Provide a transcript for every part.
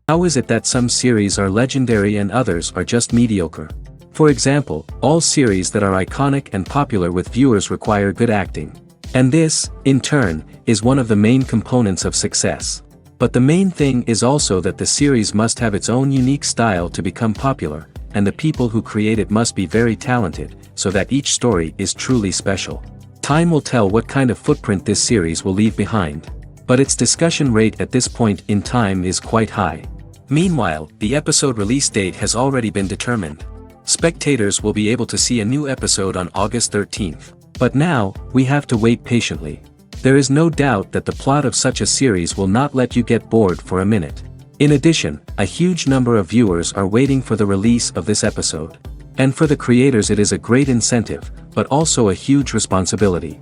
How is it that some series are legendary and others are just mediocre? For example, all series that are iconic and popular with viewers require good acting. And this, in turn, is one of the main components of success. But the main thing is also that the series must have its own unique style to become popular, and the people who create it must be very talented, so that each story is truly special. Time will tell what kind of footprint this series will leave behind. But its discussion rate at this point in time is quite high. Meanwhile, the episode release date has already been determined. Spectators will be able to see a new episode on August 13th. But now, we have to wait patiently. There is no doubt that the plot of such a series will not let you get bored for a minute. In addition, a huge number of viewers are waiting for the release of this episode. And for the creators it is a great incentive, but also a huge responsibility.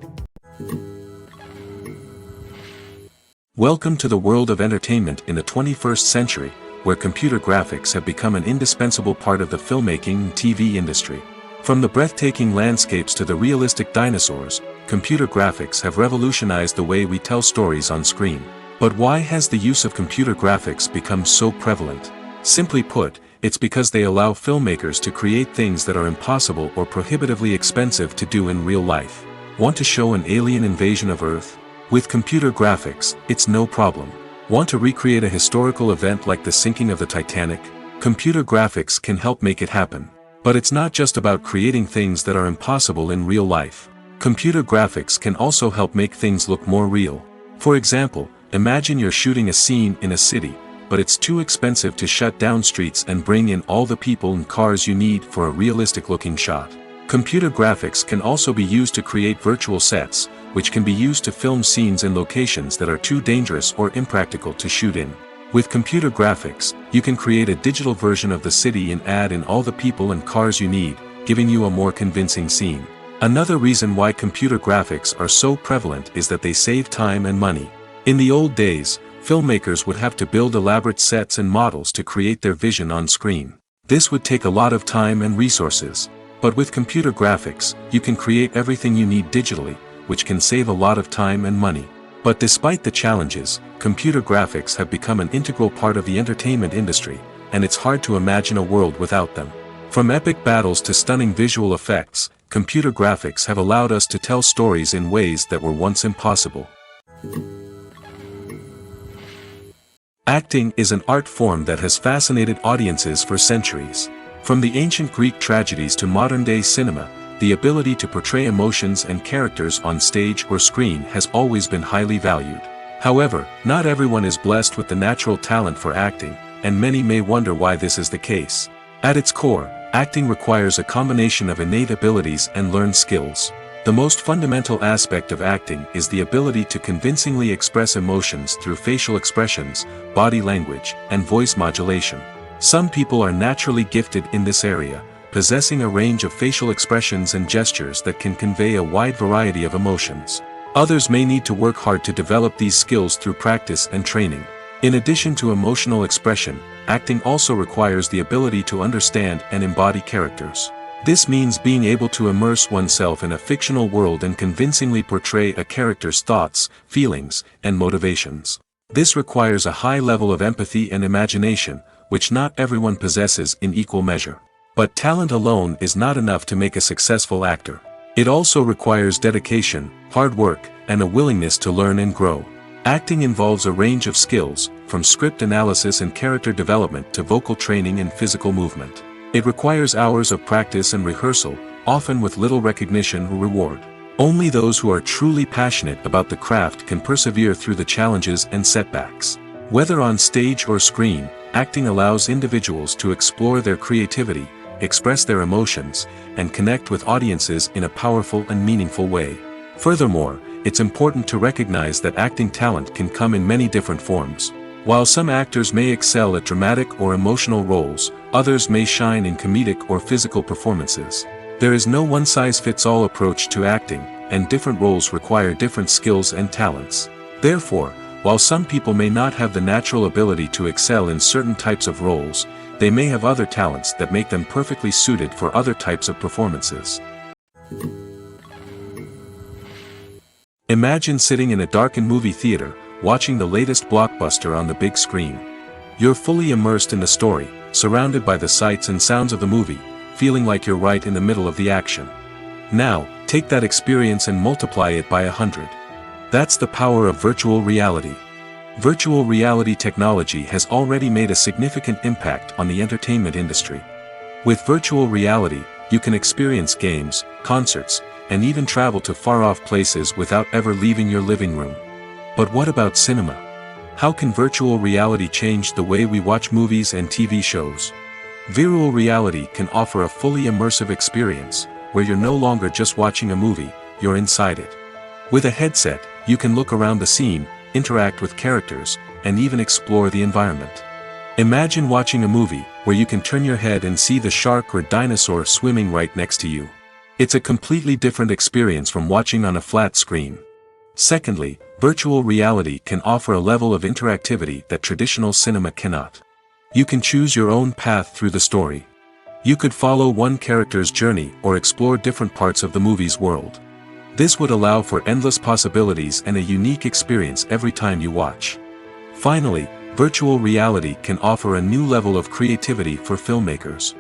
Welcome to the world of entertainment in the 21st century, where computer graphics have become an indispensable part of the filmmaking and TV industry. From the breathtaking landscapes to the realistic dinosaurs, computer graphics have revolutionized the way we tell stories on screen. But why has the use of computer graphics become so prevalent? Simply put, it's because they allow filmmakers to create things that are impossible or prohibitively expensive to do in real life. Want to show an alien invasion of Earth? With computer graphics, it's no problem. Want to recreate a historical event like the sinking of the Titanic? Computer graphics can help make it happen. But it's not just about creating things that are impossible in real life. Computer graphics can also help make things look more real. For example, imagine you're shooting a scene in a city, but it's too expensive to shut down streets and bring in all the people and cars you need for a realistic-looking shot. Computer graphics can also be used to create virtual sets, which can be used to film scenes in locations that are too dangerous or impractical to shoot in. With computer graphics, you can create a digital version of the city and add in all the people and cars you need, giving you a more convincing scene. Another reason why computer graphics are so prevalent is that they save time and money. In the old days, filmmakers would have to build elaborate sets and models to create their vision on screen. This would take a lot of time and resources. But with computer graphics, you can create everything you need digitally, which can save a lot of time and money. But despite the challenges, computer graphics have become an integral part of the entertainment industry, and it's hard to imagine a world without them. From epic battles to stunning visual effects, computer graphics have allowed us to tell stories in ways that were once impossible. Acting is an art form that has fascinated audiences for centuries. From the ancient Greek tragedies to modern-day cinema, the ability to portray emotions and characters on stage or screen has always been highly valued. However, not everyone is blessed with the natural talent for acting, and many may wonder why this is the case. At its core, acting requires a combination of innate abilities and learned skills. The most fundamental aspect of acting is the ability to convincingly express emotions through facial expressions, body language, and voice modulation. Some people are naturally gifted in this area, possessing a range of facial expressions and gestures that can convey a wide variety of emotions. Others may need to work hard to develop these skills through practice and training. In addition to emotional expression, acting also requires the ability to understand and embody characters. This means being able to immerse oneself in a fictional world and convincingly portray a character's thoughts, feelings, and motivations. This requires a high level of empathy and imagination, which not everyone possesses in equal measure. But talent alone is not enough to make a successful actor. It also requires dedication, hard work, and a willingness to learn and grow. Acting involves a range of skills, from script analysis and character development to vocal training and physical movement. It requires hours of practice and rehearsal, often with little recognition or reward. Only those who are truly passionate about the craft can persevere through the challenges and setbacks. Whether on stage or screen, acting allows individuals to explore their creativity, express their emotions, and connect with audiences in a powerful and meaningful way. Furthermore, it's important to recognize that acting talent can come in many different forms. While some actors may excel at dramatic or emotional roles, others may shine in comedic or physical performances. There is no one-size-fits-all approach to acting, and different roles require different skills and talents. Therefore, while some people may not have the natural ability to excel in certain types of roles, they may have other talents that make them perfectly suited for other types of performances. Imagine sitting in a darkened movie theater, watching the latest blockbuster on the big screen. You're fully immersed in the story, surrounded by the sights and sounds of the movie, feeling like you're right in the middle of the action. Now, take that experience and multiply it by 100. That's the power of virtual reality. Virtual reality technology has already made a significant impact on the entertainment industry. With virtual reality, you can experience games, concerts, and even travel to far-off places without ever leaving your living room. But what about cinema? How can virtual reality change the way we watch movies and TV shows? Virtual reality can offer a fully immersive experience, where you're no longer just watching a movie, you're inside it. With a headset, you can look around the scene, interact with characters, and even explore the environment. Imagine watching a movie, where you can turn your head and see the shark or dinosaur swimming right next to you. It's a completely different experience from watching on a flat screen. Secondly, virtual reality can offer a level of interactivity that traditional cinema cannot. You can choose your own path through the story. You could follow one character's journey or explore different parts of the movie's world. This would allow for endless possibilities and a unique experience every time you watch. Finally, virtual reality can offer a new level of creativity for filmmakers.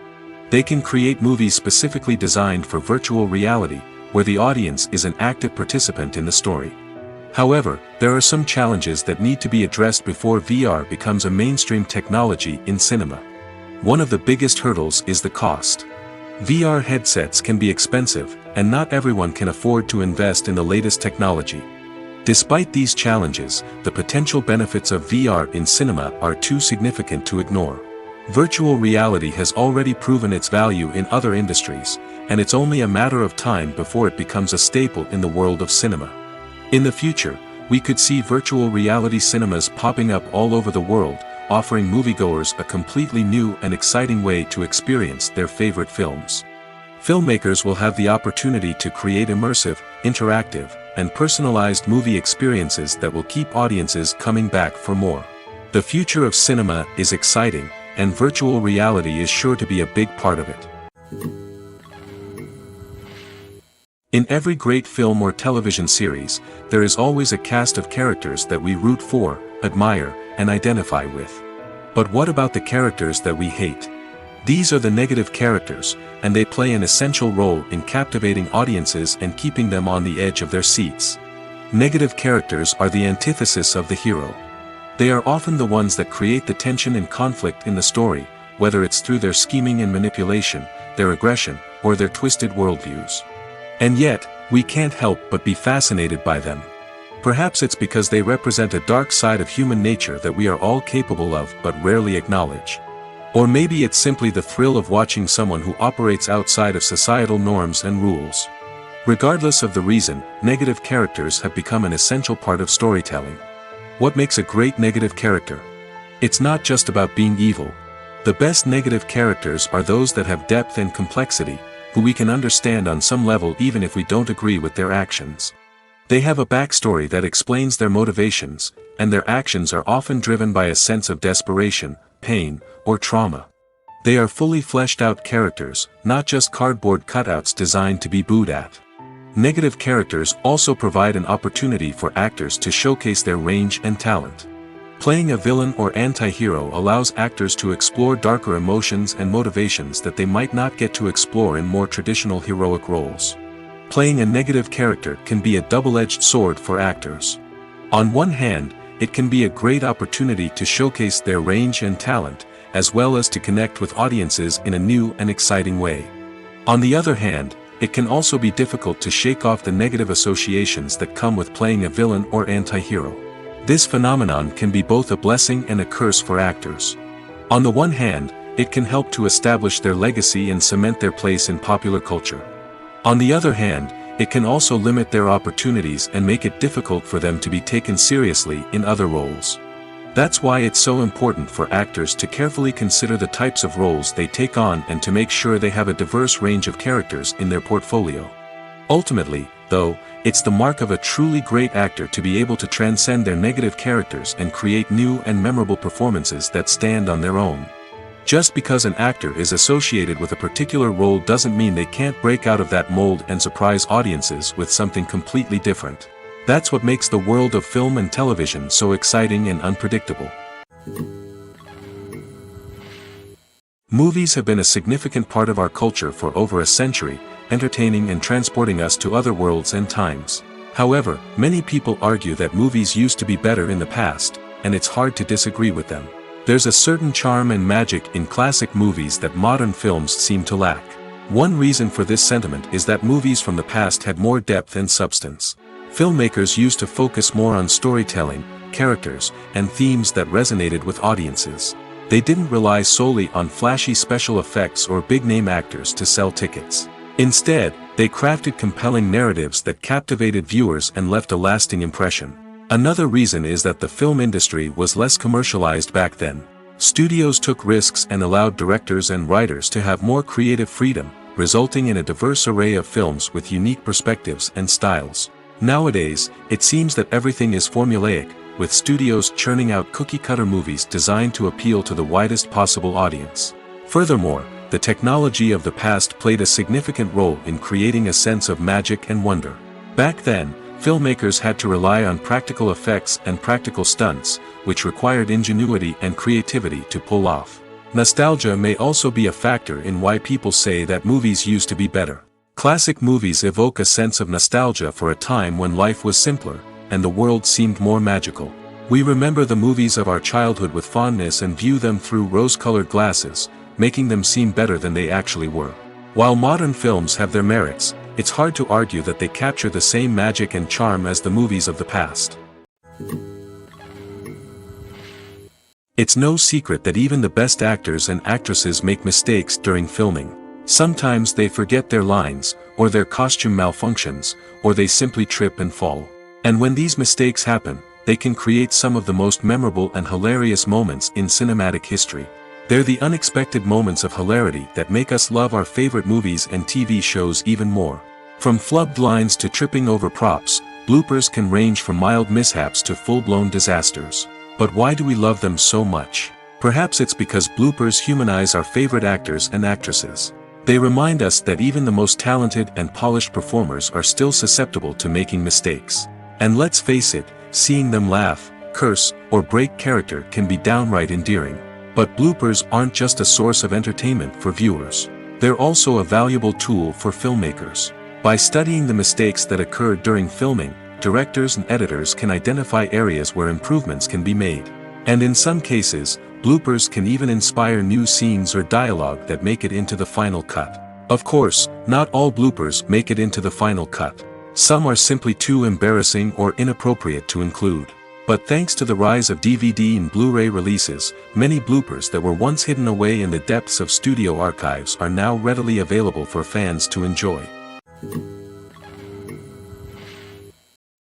They can create movies specifically designed for virtual reality, where the audience is an active participant in the story. However, there are some challenges that need to be addressed before VR becomes a mainstream technology in cinema. One of the biggest hurdles is the cost. VR headsets can be expensive, and not everyone can afford to invest in the latest technology. Despite these challenges, the potential benefits of VR in cinema are too significant to ignore. Virtual reality has already proven its value in other industries, and it's only a matter of time before it becomes a staple in the world of cinema. In the future, we could see virtual reality cinemas popping up all over the world, offering moviegoers a completely new and exciting way to experience their favorite films. Filmmakers will have the opportunity to create immersive, interactive, and personalized movie experiences that will keep audiences coming back for more. The future of cinema is exciting, and virtual reality is sure to be a big part of it. In every great film or television series, there is always a cast of characters that we root for, admire, and identify with. But what about the characters that we hate? These are the negative characters, and they play an essential role in captivating audiences and keeping them on the edge of their seats. Negative characters are the antithesis of the hero. They are often the ones that create the tension and conflict in the story, whether it's through their scheming and manipulation, their aggression, or their twisted worldviews. And yet, we can't help but be fascinated by them. Perhaps it's because they represent a dark side of human nature that we are all capable of but rarely acknowledge. Or maybe it's simply the thrill of watching someone who operates outside of societal norms and rules. Regardless of the reason, negative characters have become an essential part of storytelling. What makes a great negative character? It's not just about being evil. The best negative characters are those that have depth and complexity, who we can understand on some level even if we don't agree with their actions. They have a backstory that explains their motivations, and their actions are often driven by a sense of desperation, pain, or trauma. They are fully fleshed out characters, not just cardboard cutouts designed to be booed at. Negative characters also provide an opportunity for actors to showcase their range and talent. Playing a villain or anti-hero allows actors to explore darker emotions and motivations that they might not get to explore in more traditional heroic roles. Playing a negative character can be a double-edged sword for actors. On one hand, it can be a great opportunity to showcase their range and talent, as well as to connect with audiences in a new and exciting way. On the other hand, it can also be difficult to shake off the negative associations that come with playing a villain or anti-hero. This phenomenon can be both a blessing and a curse for actors. On the one hand, it can help to establish their legacy and cement their place in popular culture. On the other hand, it can also limit their opportunities and make it difficult for them to be taken seriously in other roles. That's why it's so important for actors to carefully consider the types of roles they take on and to make sure they have a diverse range of characters in their portfolio. Ultimately, though, it's the mark of a truly great actor to be able to transcend their negative characters and create new and memorable performances that stand on their own. Just because an actor is associated with a particular role doesn't mean they can't break out of that mold and surprise audiences with something completely different. That's what makes the world of film and television so exciting and unpredictable. Movies have been a significant part of our culture for over a century, entertaining and transporting us to other worlds and times. However, many people argue that movies used to be better in the past, and it's hard to disagree with them. There's a certain charm and magic in classic movies that modern films seem to lack. One reason for this sentiment is that movies from the past had more depth and substance. Filmmakers used to focus more on storytelling, characters, and themes that resonated with audiences. They didn't rely solely on flashy special effects or big-name actors to sell tickets. Instead, they crafted compelling narratives that captivated viewers and left a lasting impression. Another reason is that the film industry was less commercialized back then. Studios took risks and allowed directors and writers to have more creative freedom, resulting in a diverse array of films with unique perspectives and styles. Nowadays, it seems that everything is formulaic, with studios churning out cookie-cutter movies designed to appeal to the widest possible audience. Furthermore, the technology of the past played a significant role in creating a sense of magic and wonder. Back then, filmmakers had to rely on practical effects and practical stunts, which required ingenuity and creativity to pull off. Nostalgia may also be a factor in why people say that movies used to be better. Classic movies evoke a sense of nostalgia for a time when life was simpler, and the world seemed more magical. We remember the movies of our childhood with fondness and view them through rose-colored glasses, making them seem better than they actually were. While modern films have their merits, it's hard to argue that they capture the same magic and charm as the movies of the past. It's no secret that even the best actors and actresses make mistakes during filming. Sometimes they forget their lines, or their costume malfunctions, or they simply trip and fall. And when these mistakes happen, they can create some of the most memorable and hilarious moments in cinematic history. They're the unexpected moments of hilarity that make us love our favorite movies and TV shows even more. From flubbed lines to tripping over props, bloopers can range from mild mishaps to full-blown disasters. But why do we love them so much? Perhaps it's because bloopers humanize our favorite actors and actresses. They remind us that even the most talented and polished performers are still susceptible to making mistakes. And let's face it, seeing them laugh, curse, or break character can be downright endearing. But bloopers aren't just a source of entertainment for viewers. They're also a valuable tool for filmmakers. By studying the mistakes that occurred during filming, directors and editors can identify areas where improvements can be made. And in some cases, bloopers can even inspire new scenes or dialogue that make it into the final cut. Of course, not all bloopers make it into the final cut. Some are simply too embarrassing or inappropriate to include. But thanks to the rise of DVD and Blu-ray releases, many bloopers that were once hidden away in the depths of studio archives are now readily available for fans to enjoy.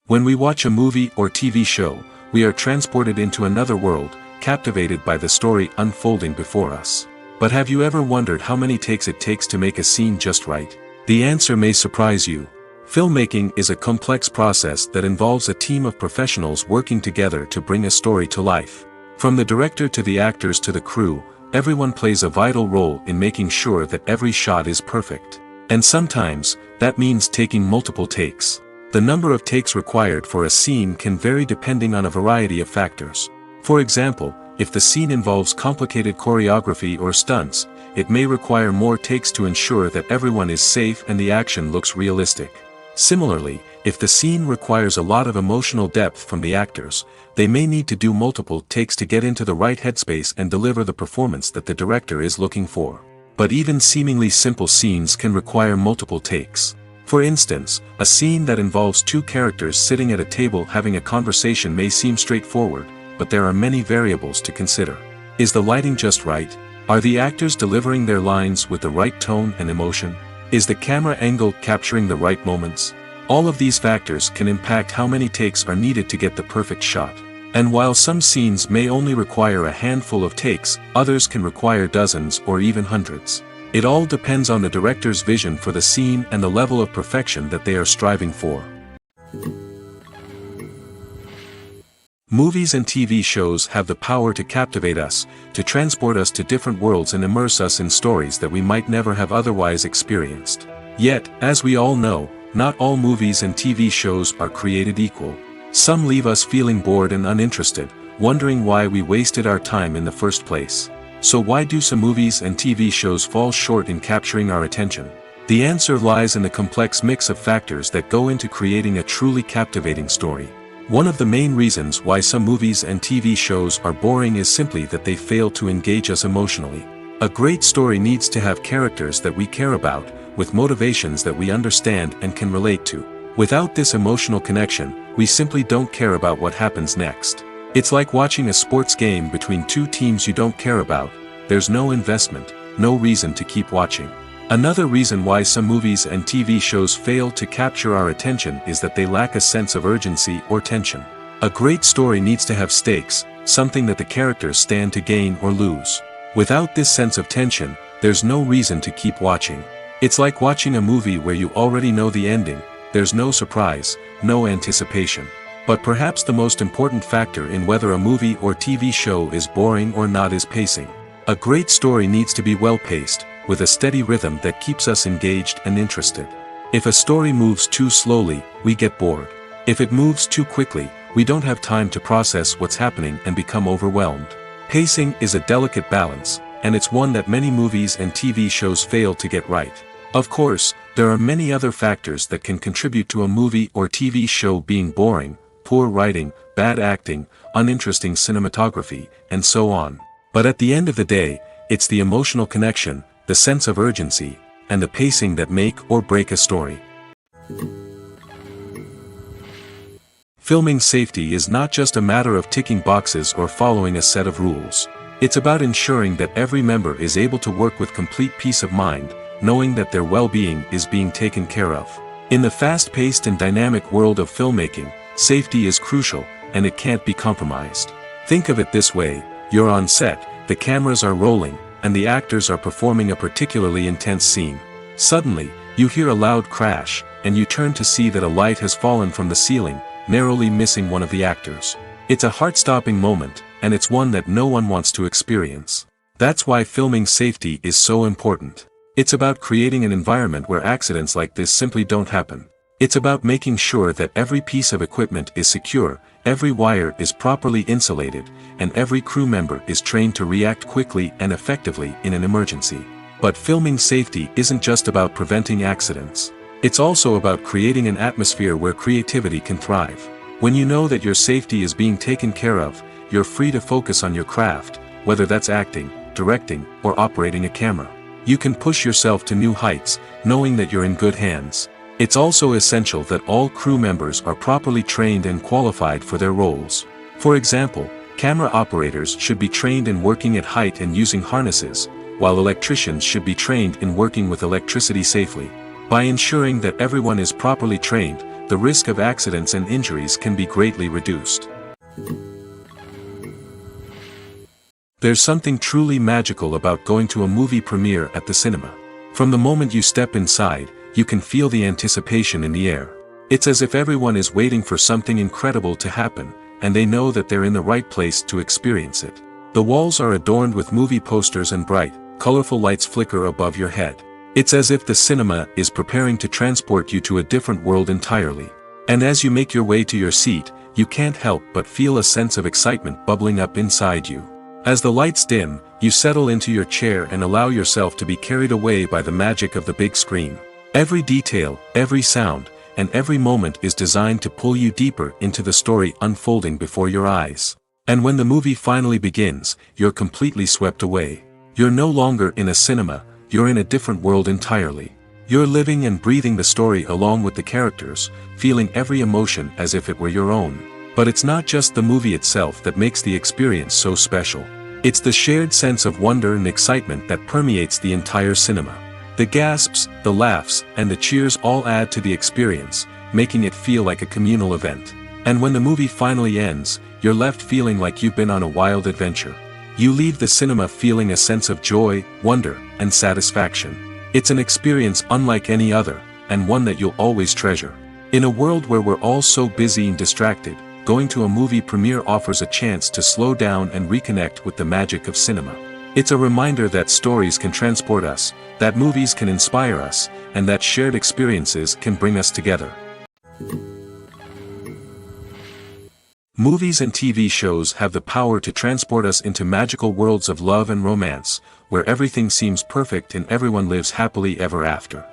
When we watch a movie or TV show, we are transported into another world, captivated by the story unfolding before us. But have you ever wondered how many takes it takes to make a scene just right? The answer may surprise you. Filmmaking is a complex process that involves a team of professionals working together to bring a story to life. From the director to the actors to the crew, everyone plays a vital role in making sure that every shot is perfect. And sometimes, that means taking multiple takes. The number of takes required for a scene can vary depending on a variety of factors. For example, if the scene involves complicated choreography or stunts, it may require more takes to ensure that everyone is safe and the action looks realistic. Similarly, if the scene requires a lot of emotional depth from the actors, they may need to do multiple takes to get into the right headspace and deliver the performance that the director is looking for. But even seemingly simple scenes can require multiple takes. For instance, a scene that involves two characters sitting at a table having a conversation may seem straightforward, but there are many variables to consider. Is the lighting just right? Are the actors delivering their lines with the right tone and emotion? Is the camera angle capturing the right moments? All of these factors can impact how many takes are needed to get the perfect shot. And while some scenes may only require a handful of takes, others can require dozens or even hundreds. It all depends on the director's vision for the scene and the level of perfection that they are striving for. Movies and TV shows have the power to captivate us, to transport us to different worlds and immerse us in stories that we might never have otherwise experienced. Yet, as we all know, not all movies and TV shows are created equal. Some leave us feeling bored and uninterested, wondering why we wasted our time in the first place. So why do some movies and TV shows fall short in capturing our attention? The answer lies in the complex mix of factors that go into creating a truly captivating story. One of the main reasons why some movies and TV shows are boring is simply that they fail to engage us emotionally. A great story needs to have characters that we care about, with motivations that we understand and can relate to. Without this emotional connection, we simply don't care about what happens next. It's like watching a sports game between two teams you don't care about. There's no investment, no reason to keep watching. Another reason why some movies and TV shows fail to capture our attention is that they lack a sense of urgency or tension. A great story needs to have stakes, something that the characters stand to gain or lose. Without this sense of tension, there's no reason to keep watching. It's like watching a movie where you already know the ending. There's no surprise, no anticipation. But perhaps the most important factor in whether a movie or TV show is boring or not is pacing. A great story needs to be well-paced, with a steady rhythm that keeps us engaged and interested. If a story moves too slowly, we get bored. If it moves too quickly, we don't have time to process what's happening and become overwhelmed. Pacing is a delicate balance, and it's one that many movies and TV shows fail to get right. Of course, there are many other factors that can contribute to a movie or TV show being boring: poor writing, bad acting, uninteresting cinematography, and so on. But at the end of the day, it's the emotional connection, the sense of urgency, and the pacing that make or break a story. Filming safety is not just a matter of ticking boxes or following a set of rules. It's about ensuring that every member is able to work with complete peace of mind, knowing that their well-being is being taken care of. In the fast-paced and dynamic world of filmmaking, safety is crucial, and it can't be compromised. Think of it this way: you're on set, the cameras are rolling, and the actors are performing a particularly intense scene. Suddenly, you hear a loud crash, and you turn to see that a light has fallen from the ceiling, narrowly missing one of the actors. It's a heart-stopping moment, and it's one that no one wants to experience. That's why filming safety is so important. It's about creating an environment where accidents like this simply don't happen. It's about making sure that every piece of equipment is secure, every wire is properly insulated, and every crew member is trained to react quickly and effectively in an emergency. But filming safety isn't just about preventing accidents. It's also about creating an atmosphere where creativity can thrive. When you know that your safety is being taken care of, you're free to focus on your craft, whether that's acting, directing, or operating a camera. You can push yourself to new heights, knowing that you're in good hands. It's also essential that all crew members are properly trained and qualified for their roles. For example, camera operators should be trained in working at height and using harnesses, while electricians should be trained in working with electricity safely. By ensuring that everyone is properly trained, the risk of accidents and injuries can be greatly reduced. There's something truly magical about going to a movie premiere at the cinema. From the moment you step inside, you can feel the anticipation in the air. It's as if everyone is waiting for something incredible to happen, and they know that they're in the right place to experience it. The walls are adorned with movie posters and bright, colorful lights flicker above your head. It's as if the cinema is preparing to transport you to a different world entirely. And as you make your way to your seat, you can't help but feel a sense of excitement bubbling up inside you. As the lights dim, you settle into your chair and allow yourself to be carried away by the magic of the big screen. Every detail, every sound, and every moment is designed to pull you deeper into the story unfolding before your eyes. And when the movie finally begins, you're completely swept away. You're no longer in a cinema, you're in a different world entirely. You're living and breathing the story along with the characters, feeling every emotion as if it were your own. But it's not just the movie itself that makes the experience so special. It's the shared sense of wonder and excitement that permeates the entire cinema. The gasps, the laughs, and the cheers all add to the experience, making it feel like a communal event. And when the movie finally ends, you're left feeling like you've been on a wild adventure. You leave the cinema feeling a sense of joy, wonder, and satisfaction. It's an experience unlike any other, and one that you'll always treasure. In a world where we're all so busy and distracted, going to a movie premiere offers a chance to slow down and reconnect with the magic of cinema. It's a reminder that stories can transport us, that movies can inspire us, and that shared experiences can bring us together. Movies and TV shows have the power to transport us into magical worlds of love and romance, where everything seems perfect and everyone lives happily ever after.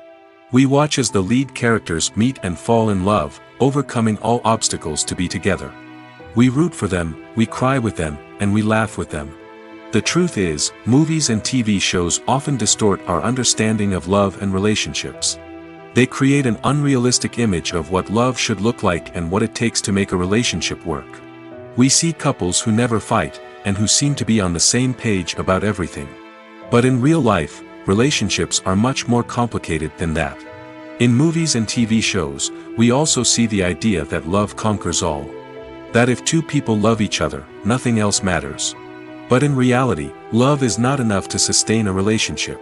We watch as the lead characters meet and fall in love, overcoming all obstacles to be together. We root for them, we cry with them, and we laugh with them. The truth is, movies and TV shows often distort our understanding of love and relationships. They create an unrealistic image of what love should look like and what it takes to make a relationship work. We see couples who never fight, and who seem to be on the same page about everything. But in real life, relationships are much more complicated than that. In movies and TV shows, we also see the idea that love conquers all. That if two people love each other, nothing else matters. But in reality, love is not enough to sustain a relationship.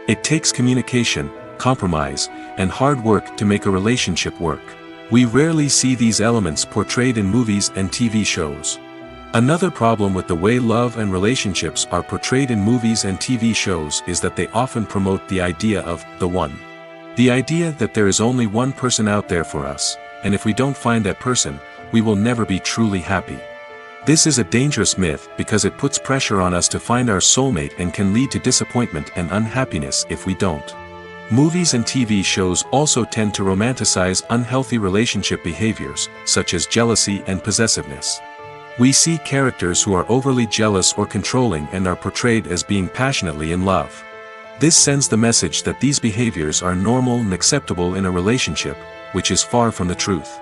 It takes communication, compromise, and hard work to make a relationship work. We rarely see these elements portrayed in movies and TV shows. Another problem with the way love and relationships are portrayed in movies and TV shows is that they often promote the idea of the one. The idea that there is only one person out there for us, and if we don't find that person, we will never be truly happy. This is a dangerous myth because it puts pressure on us to find our soulmate and can lead to disappointment and unhappiness if we don't. Movies and TV shows also tend to romanticize unhealthy relationship behaviors, such as jealousy and possessiveness. We see characters who are overly jealous or controlling and are portrayed as being passionately in love. This sends the message that these behaviors are normal and acceptable in a relationship, which is far from the truth.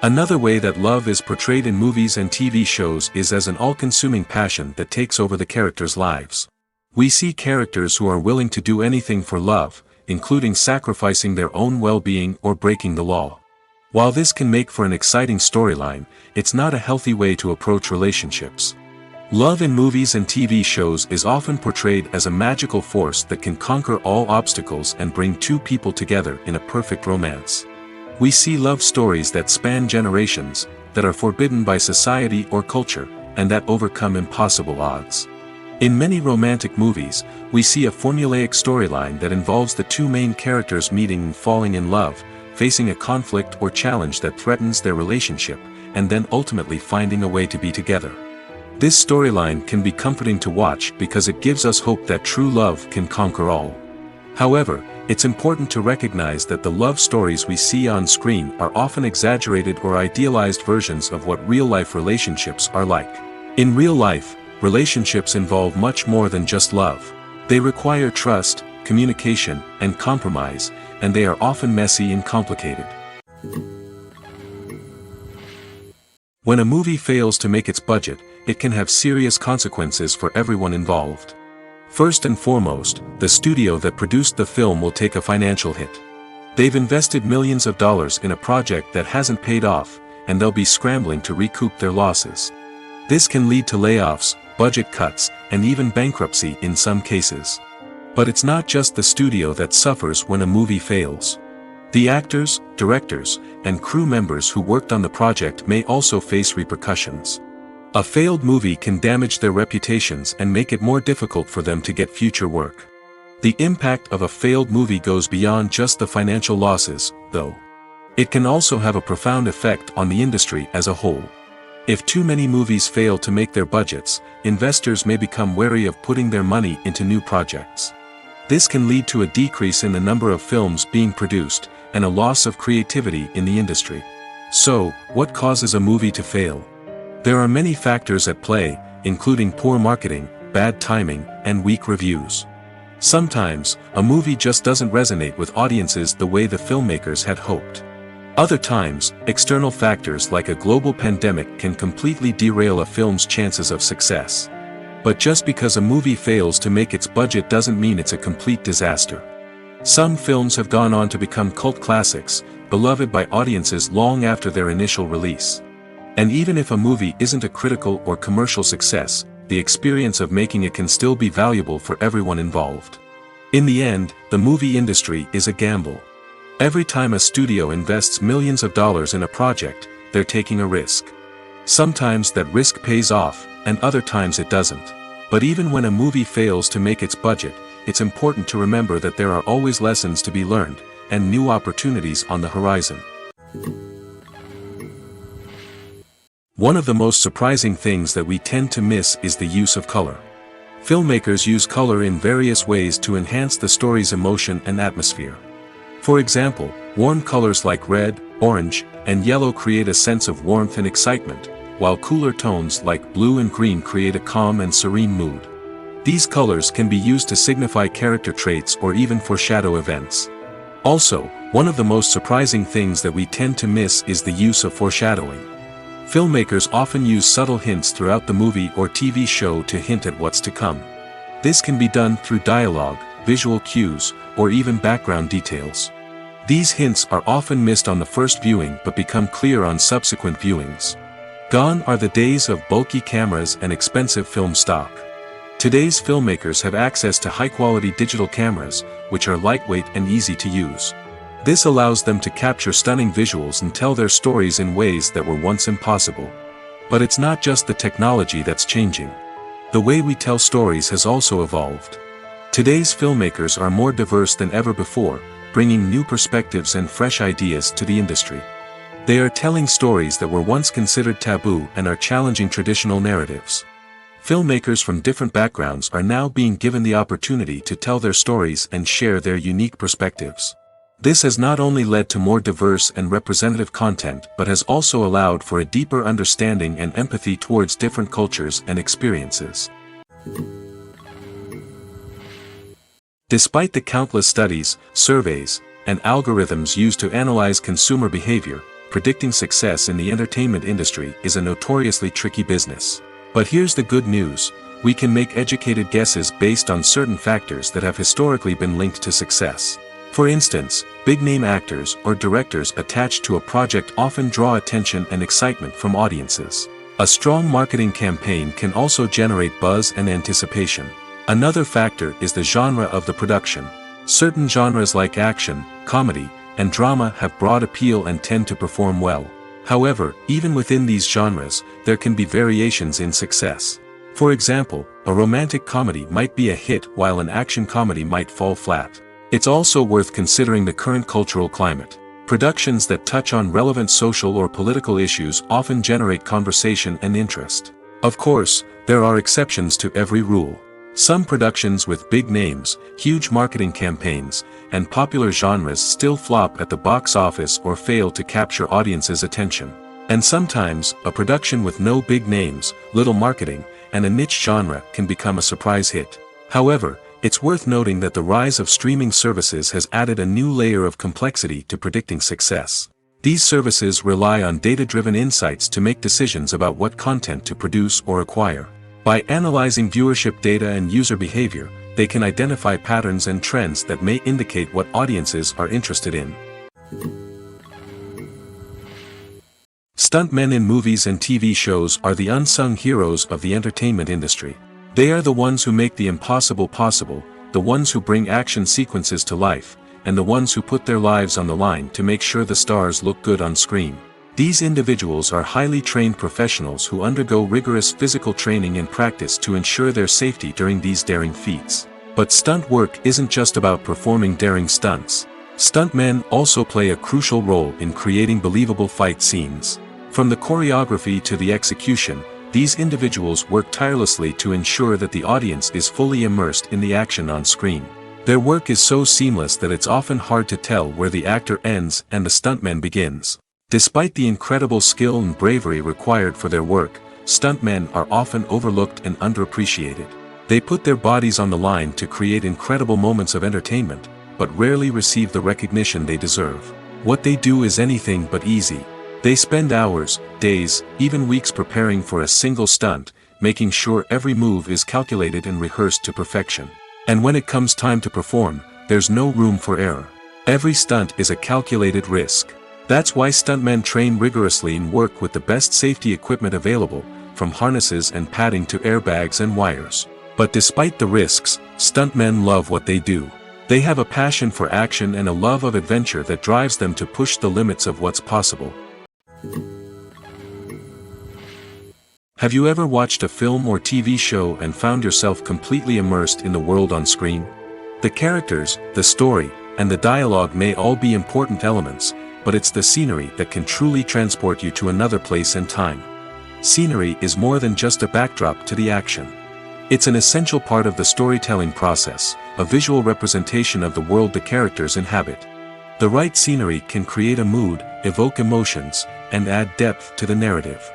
Another way that love is portrayed in movies and TV shows is as an all-consuming passion that takes over the characters' lives. We see characters who are willing to do anything for love, including sacrificing their own well-being or breaking the law. While this can make for an exciting storyline, it's not a healthy way to approach relationships. Love in movies and TV shows is often portrayed as a magical force that can conquer all obstacles and bring two people together in a perfect romance. We see love stories that span generations, that are forbidden by society or culture, and that overcome impossible odds. In many romantic movies, we see a formulaic storyline that involves the two main characters meeting and falling in love, facing a conflict or challenge that threatens their relationship, and then ultimately finding a way to be together. This storyline can be comforting to watch because it gives us hope that true love can conquer all. However, it's important to recognize that the love stories we see on screen are often exaggerated or idealized versions of what real-life relationships are like. In real life, relationships involve much more than just love. They require trust, communication, and compromise, and they are often messy and complicated. When a movie fails to make its budget, it can have serious consequences for everyone involved. First and foremost, the studio that produced the film will take a financial hit. They've invested millions of dollars in a project that hasn't paid off, and they'll be scrambling to recoup their losses. This can lead to layoffs, budget cuts, and even bankruptcy in some cases. But it's not just the studio that suffers when a movie fails. The actors, directors, and crew members who worked on the project may also face repercussions. A failed movie can damage their reputations and make it more difficult for them to get future work. The impact of a failed movie goes beyond just the financial losses, though. It can also have a profound effect on the industry as a whole. If too many movies fail to make their budgets, investors may become wary of putting their money into new projects. This can lead to a decrease in the number of films being produced, and a loss of creativity in the industry. So, what causes a movie to fail? There are many factors at play, including poor marketing, bad timing, and weak reviews. Sometimes, a movie just doesn't resonate with audiences the way the filmmakers had hoped. Other times, external factors like a global pandemic can completely derail a film's chances of success. But just because a movie fails to make its budget doesn't mean it's a complete disaster. Some films have gone on to become cult classics, beloved by audiences long after their initial release. And even if a movie isn't a critical or commercial success, the experience of making it can still be valuable for everyone involved. In the end, the movie industry is a gamble. Every time a studio invests millions of dollars in a project, they're taking a risk. Sometimes that risk pays off, and other times it doesn't. But even when a movie fails to make its budget, it's important to remember that there are always lessons to be learned, and new opportunities on the horizon. One of the most surprising things that we tend to miss is the use of color. Filmmakers use color in various ways to enhance the story's emotion and atmosphere. For example, warm colors like red, orange, and yellow create a sense of warmth and excitement, while cooler tones like blue and green create a calm and serene mood. These colors can be used to signify character traits or even foreshadow events. Also, one of the most surprising things that we tend to miss is the use of foreshadowing. Filmmakers often use subtle hints throughout the movie or TV show to hint at what's to come. This can be done through dialogue, visual cues, or even background details. These hints are often missed on the first viewing but become clear on subsequent viewings. Gone are the days of bulky cameras and expensive film stock. Today's filmmakers have access to high-quality digital cameras, which are lightweight and easy to use. This allows them to capture stunning visuals and tell their stories in ways that were once impossible. But it's not just the technology that's changing. The way we tell stories has also evolved. Today's filmmakers are more diverse than ever before, bringing new perspectives and fresh ideas to the industry. They are telling stories that were once considered taboo and are challenging traditional narratives. Filmmakers from different backgrounds are now being given the opportunity to tell their stories and share their unique perspectives. This has not only led to more diverse and representative content but has also allowed for a deeper understanding and empathy towards different cultures and experiences. Despite the countless studies, surveys, and algorithms used to analyze consumer behavior, predicting success in the entertainment industry is a notoriously tricky business. But here's the good news: we can make educated guesses based on certain factors that have historically been linked to success. For instance, big-name actors or directors attached to a project often draw attention and excitement from audiences. A strong marketing campaign can also generate buzz and anticipation. Another factor is the genre of the production. Certain genres like action, comedy, and drama have broad appeal and tend to perform well. However, even within these genres, there can be variations in success. For example, a romantic comedy might be a hit while an action comedy might fall flat. It's also worth considering the current cultural climate. Productions that touch on relevant social or political issues often generate conversation and interest. Of course, there are exceptions to every rule. Some productions with big names, huge marketing campaigns, and popular genres still flop at the box office or fail to capture audiences' attention. And sometimes, a production with no big names, little marketing, and a niche genre can become a surprise hit. However, it's worth noting that the rise of streaming services has added a new layer of complexity to predicting success. These services rely on data-driven insights to make decisions about what content to produce or acquire. By analyzing viewership data and user behavior, they can identify patterns and trends that may indicate what audiences are interested in. Stuntmen in movies and TV shows are the unsung heroes of the entertainment industry. They are the ones who make the impossible possible, the ones who bring action sequences to life, and the ones who put their lives on the line to make sure the stars look good on screen. These individuals are highly trained professionals who undergo rigorous physical training and practice to ensure their safety during these daring feats. But stunt work isn't just about performing daring stunts. Stuntmen also play a crucial role in creating believable fight scenes. From the choreography to the execution, these individuals work tirelessly to ensure that the audience is fully immersed in the action on screen. Their work is so seamless that it's often hard to tell where the actor ends and the stuntman begins. Despite the incredible skill and bravery required for their work, stuntmen are often overlooked and underappreciated. They put their bodies on the line to create incredible moments of entertainment, but rarely receive the recognition they deserve. What they do is anything but easy. They spend hours, days, even weeks preparing for a single stunt, making sure every move is calculated and rehearsed to perfection. And when it comes time to perform, there's no room for error. Every stunt is a calculated risk. That's why stuntmen train rigorously and work with the best safety equipment available, from harnesses and padding to airbags and wires. But despite the risks, stuntmen love what they do. They have a passion for action and a love of adventure that drives them to push the limits of what's possible. Have you ever watched a film or TV show and found yourself completely immersed in the world on screen? The characters, the story, and the dialogue may all be important elements, but it's the scenery that can truly transport you to another place and time. Scenery is more than just a backdrop to the action. It's an essential part of the storytelling process, a visual representation of the world the characters inhabit. The right scenery can create a mood, evoke emotions, and add depth to the narrative.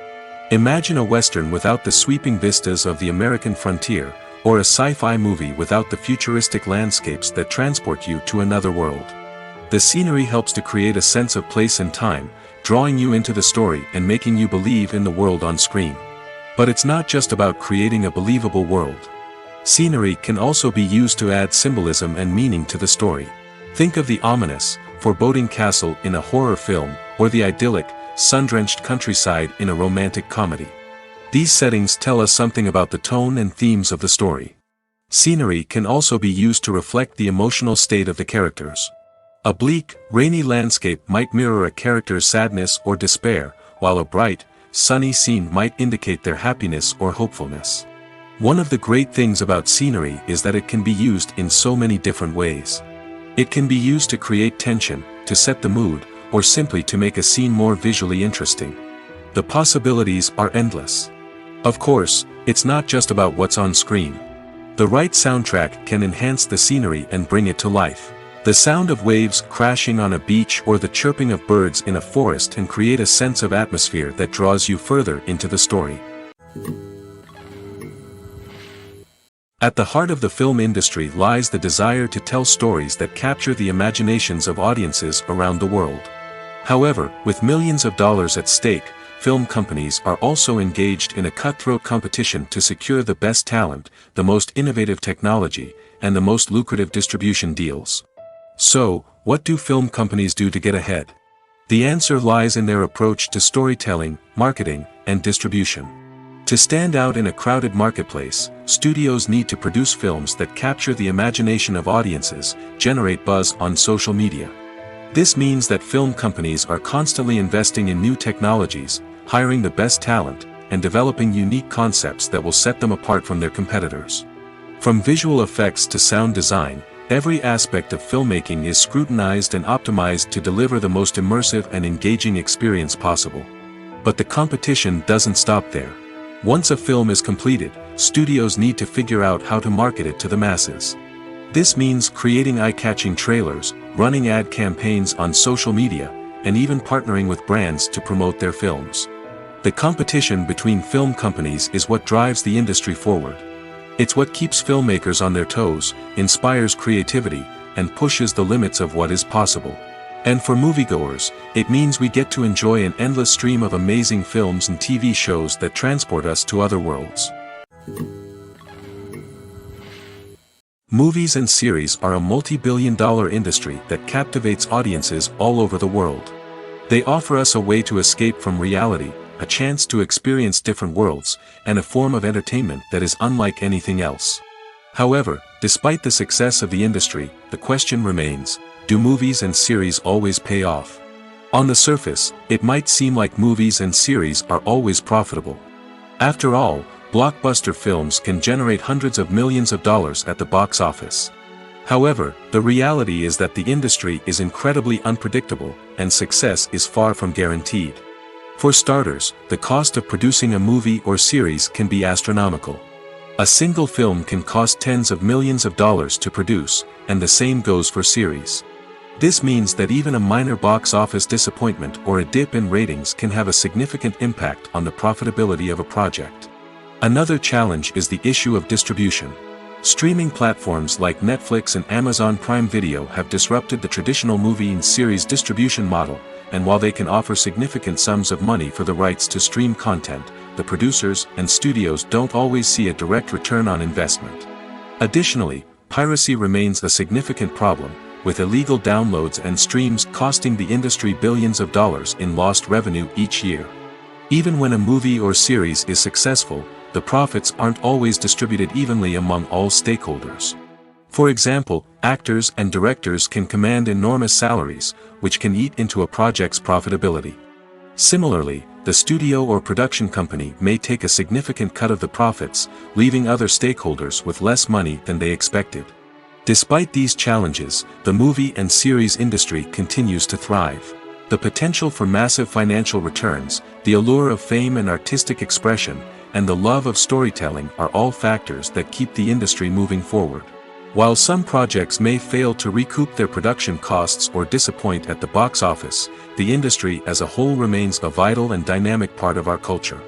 Imagine a Western without the sweeping vistas of the American frontier, or a sci-fi movie without the futuristic landscapes that transport you to another world. The scenery helps to create a sense of place and time, drawing you into the story and making you believe in the world on screen. But it's not just about creating a believable world. Scenery can also be used to add symbolism and meaning to the story. Think of the ominous, foreboding castle in a horror film, or the idyllic, sun-drenched countryside in a romantic comedy. These settings tell us something about the tone and themes of the story. Scenery can also be used to reflect the emotional state of the characters. A bleak, rainy landscape might mirror a character's sadness or despair, while a bright, sunny scene might indicate their happiness or hopefulness. One of the great things about scenery is that it can be used in so many different ways. It can be used to create tension, to set the mood, or simply to make a scene more visually interesting. The possibilities are endless. Of course, it's not just about what's on screen. The right soundtrack can enhance the scenery and bring it to life. The sound of waves crashing on a beach or the chirping of birds in a forest can create a sense of atmosphere that draws you further into the story. At the heart of the film industry lies the desire to tell stories that capture the imaginations of audiences around the world. However, with millions of dollars at stake, film companies are also engaged in a cutthroat competition to secure the best talent, the most innovative technology, and the most lucrative distribution deals. So, what do film companies do to get ahead? The answer lies in their approach to storytelling, marketing, and distribution. To stand out in a crowded marketplace, studios need to produce films that capture the imagination of audiences, generate buzz on social media. This means that film companies are constantly investing in new technologies, hiring the best talent, and developing unique concepts that will set them apart from their competitors. From visual effects to sound design, every aspect of filmmaking is scrutinized and optimized to deliver the most immersive and engaging experience possible. But the competition doesn't stop there. Once a film is completed, studios need to figure out how to market it to the masses. This means creating eye-catching trailers, running ad campaigns on social media, and even partnering with brands to promote their films. The competition between film companies is what drives the industry forward. It's what keeps filmmakers on their toes, inspires creativity, and pushes the limits of what is possible. And for moviegoers, it means we get to enjoy an endless stream of amazing films and TV shows that transport us to other worlds. Movies and series are a multi-billion-dollar industry that captivates audiences all over the world. They offer us a way to escape from reality, a chance to experience different worlds, and a form of entertainment that is unlike anything else. However, despite the success of the industry, the question remains, do movies and series always pay off? On the surface, it might seem like movies and series are always profitable. After all, blockbuster films can generate hundreds of millions of dollars at the box office. However, the reality is that the industry is incredibly unpredictable, and success is far from guaranteed. For starters, the cost of producing a movie or series can be astronomical. A single film can cost tens of millions of dollars to produce, and the same goes for series. This means that even a minor box office disappointment or a dip in ratings can have a significant impact on the profitability of a project. Another challenge is the issue of distribution. Streaming platforms like Netflix and Amazon Prime Video have disrupted the traditional movie and series distribution model, and while they can offer significant sums of money for the rights to stream content, the producers and studios don't always see a direct return on investment. Additionally, piracy remains a significant problem, with illegal downloads and streams costing the industry billions of dollars in lost revenue each year. Even when a movie or series is successful, the profits aren't always distributed evenly among all stakeholders. For example, actors and directors can command enormous salaries, which can eat into a project's profitability. Similarly, the studio or production company may take a significant cut of the profits, leaving other stakeholders with less money than they expected. Despite these challenges, the movie and series industry continues to thrive. The potential for massive financial returns, the allure of fame and artistic expression, and the love of storytelling are all factors that keep the industry moving forward. While some projects may fail to recoup their production costs or disappoint at the box office, the industry as a whole remains a vital and dynamic part of our culture.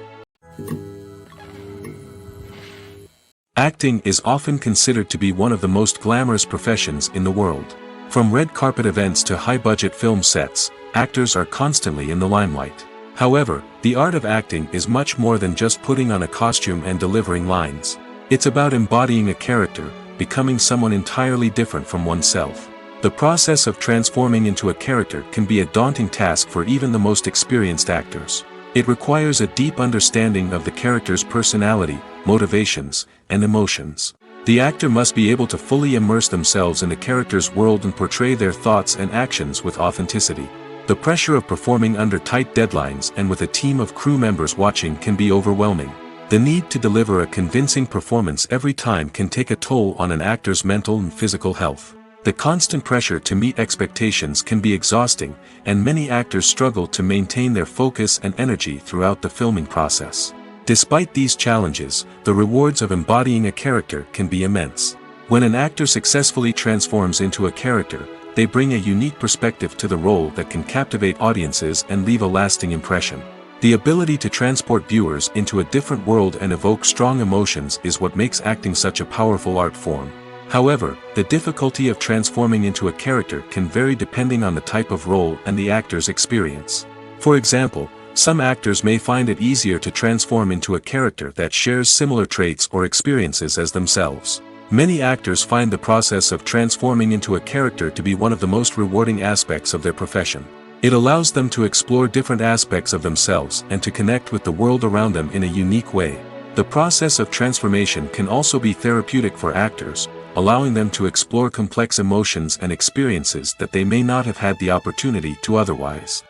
Acting is often considered to be one of the most glamorous professions in the world. From red carpet events to high-budget film sets, actors are constantly in the limelight. However, the art of acting is much more than just putting on a costume and delivering lines. It's about embodying a character, becoming someone entirely different from oneself. The process of transforming into a character can be a daunting task for even the most experienced actors. It requires a deep understanding of the character's personality, motivations, and emotions. The actor must be able to fully immerse themselves in the character's world and portray their thoughts and actions with authenticity. The pressure of performing under tight deadlines and with a team of crew members watching can be overwhelming. The need to deliver a convincing performance every time can take a toll on an actor's mental and physical health. The constant pressure to meet expectations can be exhausting, and many actors struggle to maintain their focus and energy throughout the filming process. Despite these challenges, the rewards of embodying a character can be immense. When an actor successfully transforms into a character, they bring a unique perspective to the role that can captivate audiences and leave a lasting impression. The ability to transport viewers into a different world and evoke strong emotions is what makes acting such a powerful art form. However, the difficulty of transforming into a character can vary depending on the type of role and the actor's experience. For example, some actors may find it easier to transform into a character that shares similar traits or experiences as themselves. Many actors find the process of transforming into a character to be one of the most rewarding aspects of their profession. It allows them to explore different aspects of themselves and to connect with the world around them in a unique way. The process of transformation can also be therapeutic for actors, allowing them to explore complex emotions and experiences that they may not have had the opportunity to otherwise.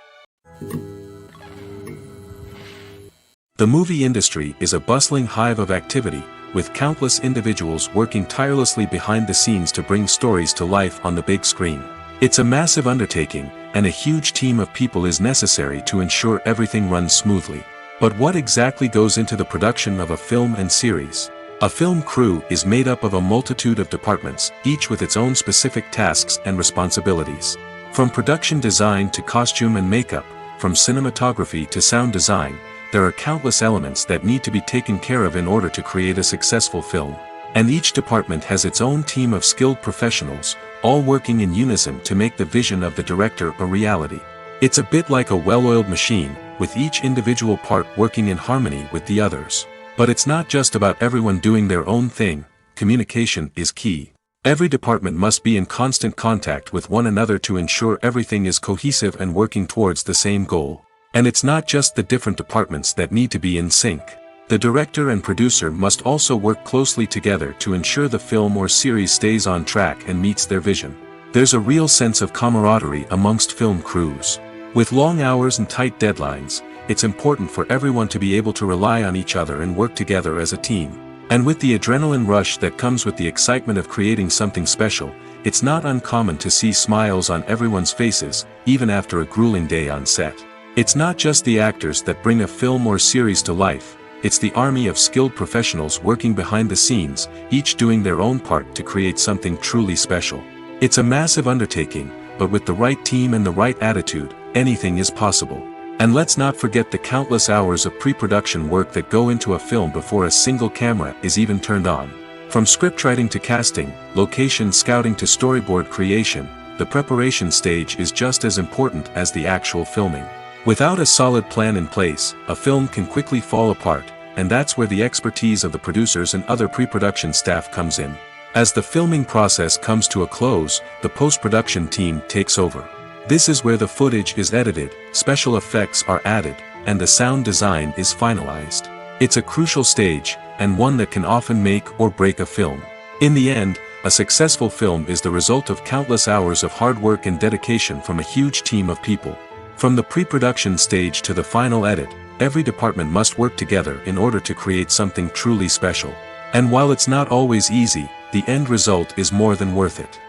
The movie industry is a bustling hive of activity, with countless individuals working tirelessly behind the scenes to bring stories to life on the big screen. It's a massive undertaking, and a huge team of people is necessary to ensure everything runs smoothly. But what exactly goes into the production of a film and series? A film crew is made up of a multitude of departments, each with its own specific tasks and responsibilities. From production design to costume and makeup, from cinematography to sound design, there are countless elements that need to be taken care of in order to create a successful film. And each department has its own team of skilled professionals, all working in unison to make the vision of the director a reality. It's a bit like a well-oiled machine, with each individual part working in harmony with the others. But it's not just about everyone doing their own thing. Communication is key. Every department must be in constant contact with one another to ensure everything is cohesive and working towards the same goal. And it's not just the different departments that need to be in sync. The director and producer must also work closely together to ensure the film or series stays on track and meets their vision. There's a real sense of camaraderie amongst film crews. With long hours and tight deadlines, it's important for everyone to be able to rely on each other and work together as a team. And with the adrenaline rush that comes with the excitement of creating something special, it's not uncommon to see smiles on everyone's faces, even after a grueling day on set. It's not just the actors that bring a film or series to life, it's the army of skilled professionals working behind the scenes, each doing their own part to create something truly special. It's a massive undertaking, but with the right team and the right attitude, anything is possible. And let's not forget the countless hours of pre-production work that go into a film before a single camera is even turned on. From scriptwriting to casting, location scouting to storyboard creation, the preparation stage is just as important as the actual filming. Without a solid plan in place, a film can quickly fall apart, and that's where the expertise of the producers and other pre-production staff comes in. As the filming process comes to a close, the post-production team takes over. This is where the footage is edited, special effects are added, and the sound design is finalized. It's a crucial stage, and one that can often make or break a film. In the end, a successful film is the result of countless hours of hard work and dedication from a huge team of people. From the pre-production stage to the final edit, every department must work together in order to create something truly special. And while it's not always easy, the end result is more than worth it.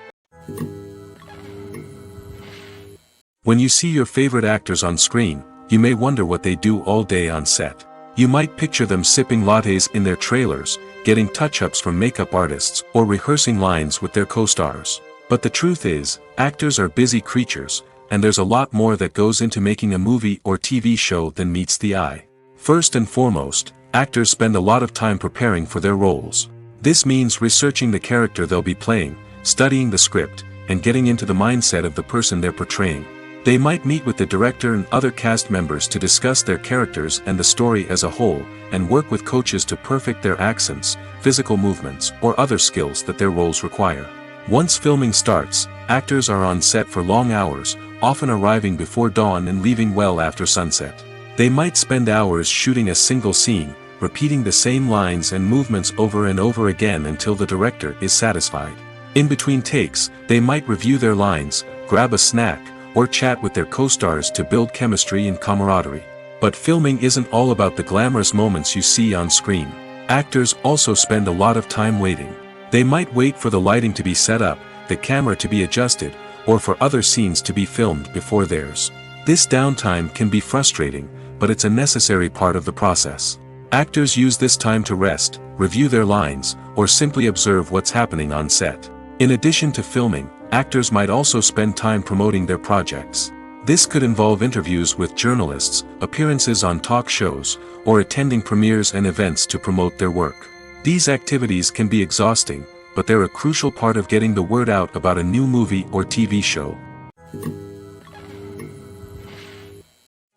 When you see your favorite actors on screen, you may wonder what they do all day on set. You might picture them sipping lattes in their trailers, getting touch-ups from makeup artists, or rehearsing lines with their co-stars. But the truth is, actors are busy creatures, and there's a lot more that goes into making a movie or TV show than meets the eye. First and foremost, actors spend a lot of time preparing for their roles. This means researching the character they'll be playing, studying the script, and getting into the mindset of the person they're portraying. They might meet with the director and other cast members to discuss their characters and the story as a whole, and work with coaches to perfect their accents, physical movements, or other skills that their roles require. Once filming starts, actors are on set for long hours, often arriving before dawn and leaving well after sunset. They might spend hours shooting a single scene, repeating the same lines and movements over and over again until the director is satisfied. In between takes, they might review their lines, grab a snack, or chat with their co-stars to build chemistry and camaraderie. But filming isn't all about the glamorous moments you see on screen. Actors also spend a lot of time waiting. They might wait for the lighting to be set up, the camera to be adjusted, or for other scenes to be filmed before theirs. This downtime can be frustrating, but it's a necessary part of the process. Actors use this time to rest, review their lines, or simply observe what's happening on set. In addition to filming, actors might also spend time promoting their projects. This could involve interviews with journalists, appearances on talk shows, or attending premieres and events to promote their work. These activities can be exhausting, but they're a crucial part of getting the word out about a new movie or TV show.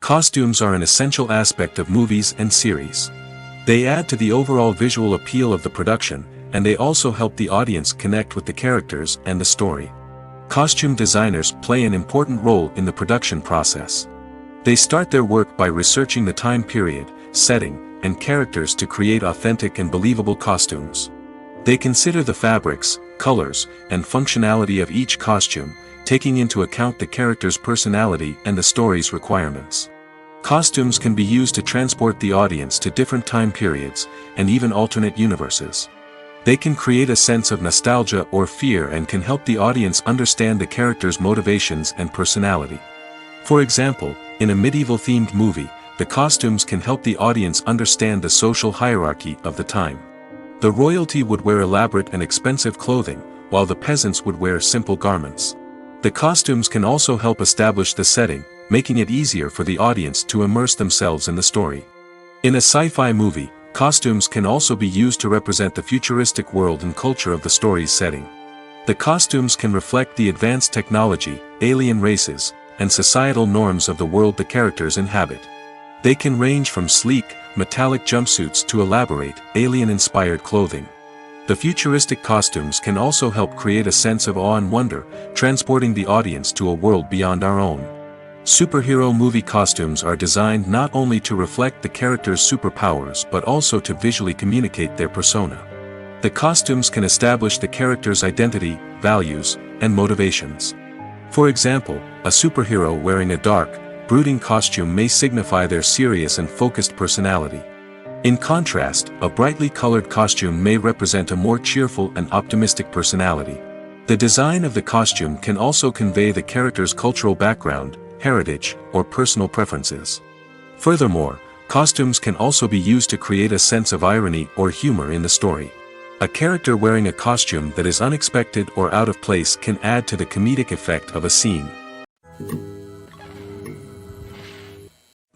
Costumes are an essential aspect of movies and series. They add to the overall visual appeal of the production, and they also help the audience connect with the characters and the story. Costume designers play an important role in the production process. They start their work by researching the time period, setting, and characters to create authentic and believable costumes. They consider the fabrics, colors, and functionality of each costume, taking into account the character's personality and the story's requirements. Costumes can be used to transport the audience to different time periods, and even alternate universes. They can create a sense of nostalgia or fear and can help the audience understand the character's motivations and personality. For example, in a medieval-themed movie, the costumes can help the audience understand the social hierarchy of the time. The royalty would wear elaborate and expensive clothing, while the peasants would wear simple garments. The costumes can also help establish the setting, making it easier for the audience to immerse themselves in the story. In a sci-fi movie, costumes can also be used to represent the futuristic world and culture of the story's setting. The costumes can reflect the advanced technology, alien races, and societal norms of the world the characters inhabit. They can range from sleek, metallic jumpsuits to elaborate, alien-inspired clothing. The futuristic costumes can also help create a sense of awe and wonder, transporting the audience to a world beyond our own. Superhero movie costumes are designed not only to reflect the character's superpowers but also to visually communicate their persona. The costumes can establish the character's identity, values, and motivations. For example, a superhero wearing a dark, brooding costume may signify their serious and focused personality. In contrast, a brightly colored costume may represent a more cheerful and optimistic personality. The design of the costume can also convey the character's cultural background, heritage, or personal preferences. Furthermore, costumes can also be used to create a sense of irony or humor in the story. A character wearing a costume that is unexpected or out of place can add to the comedic effect of a scene.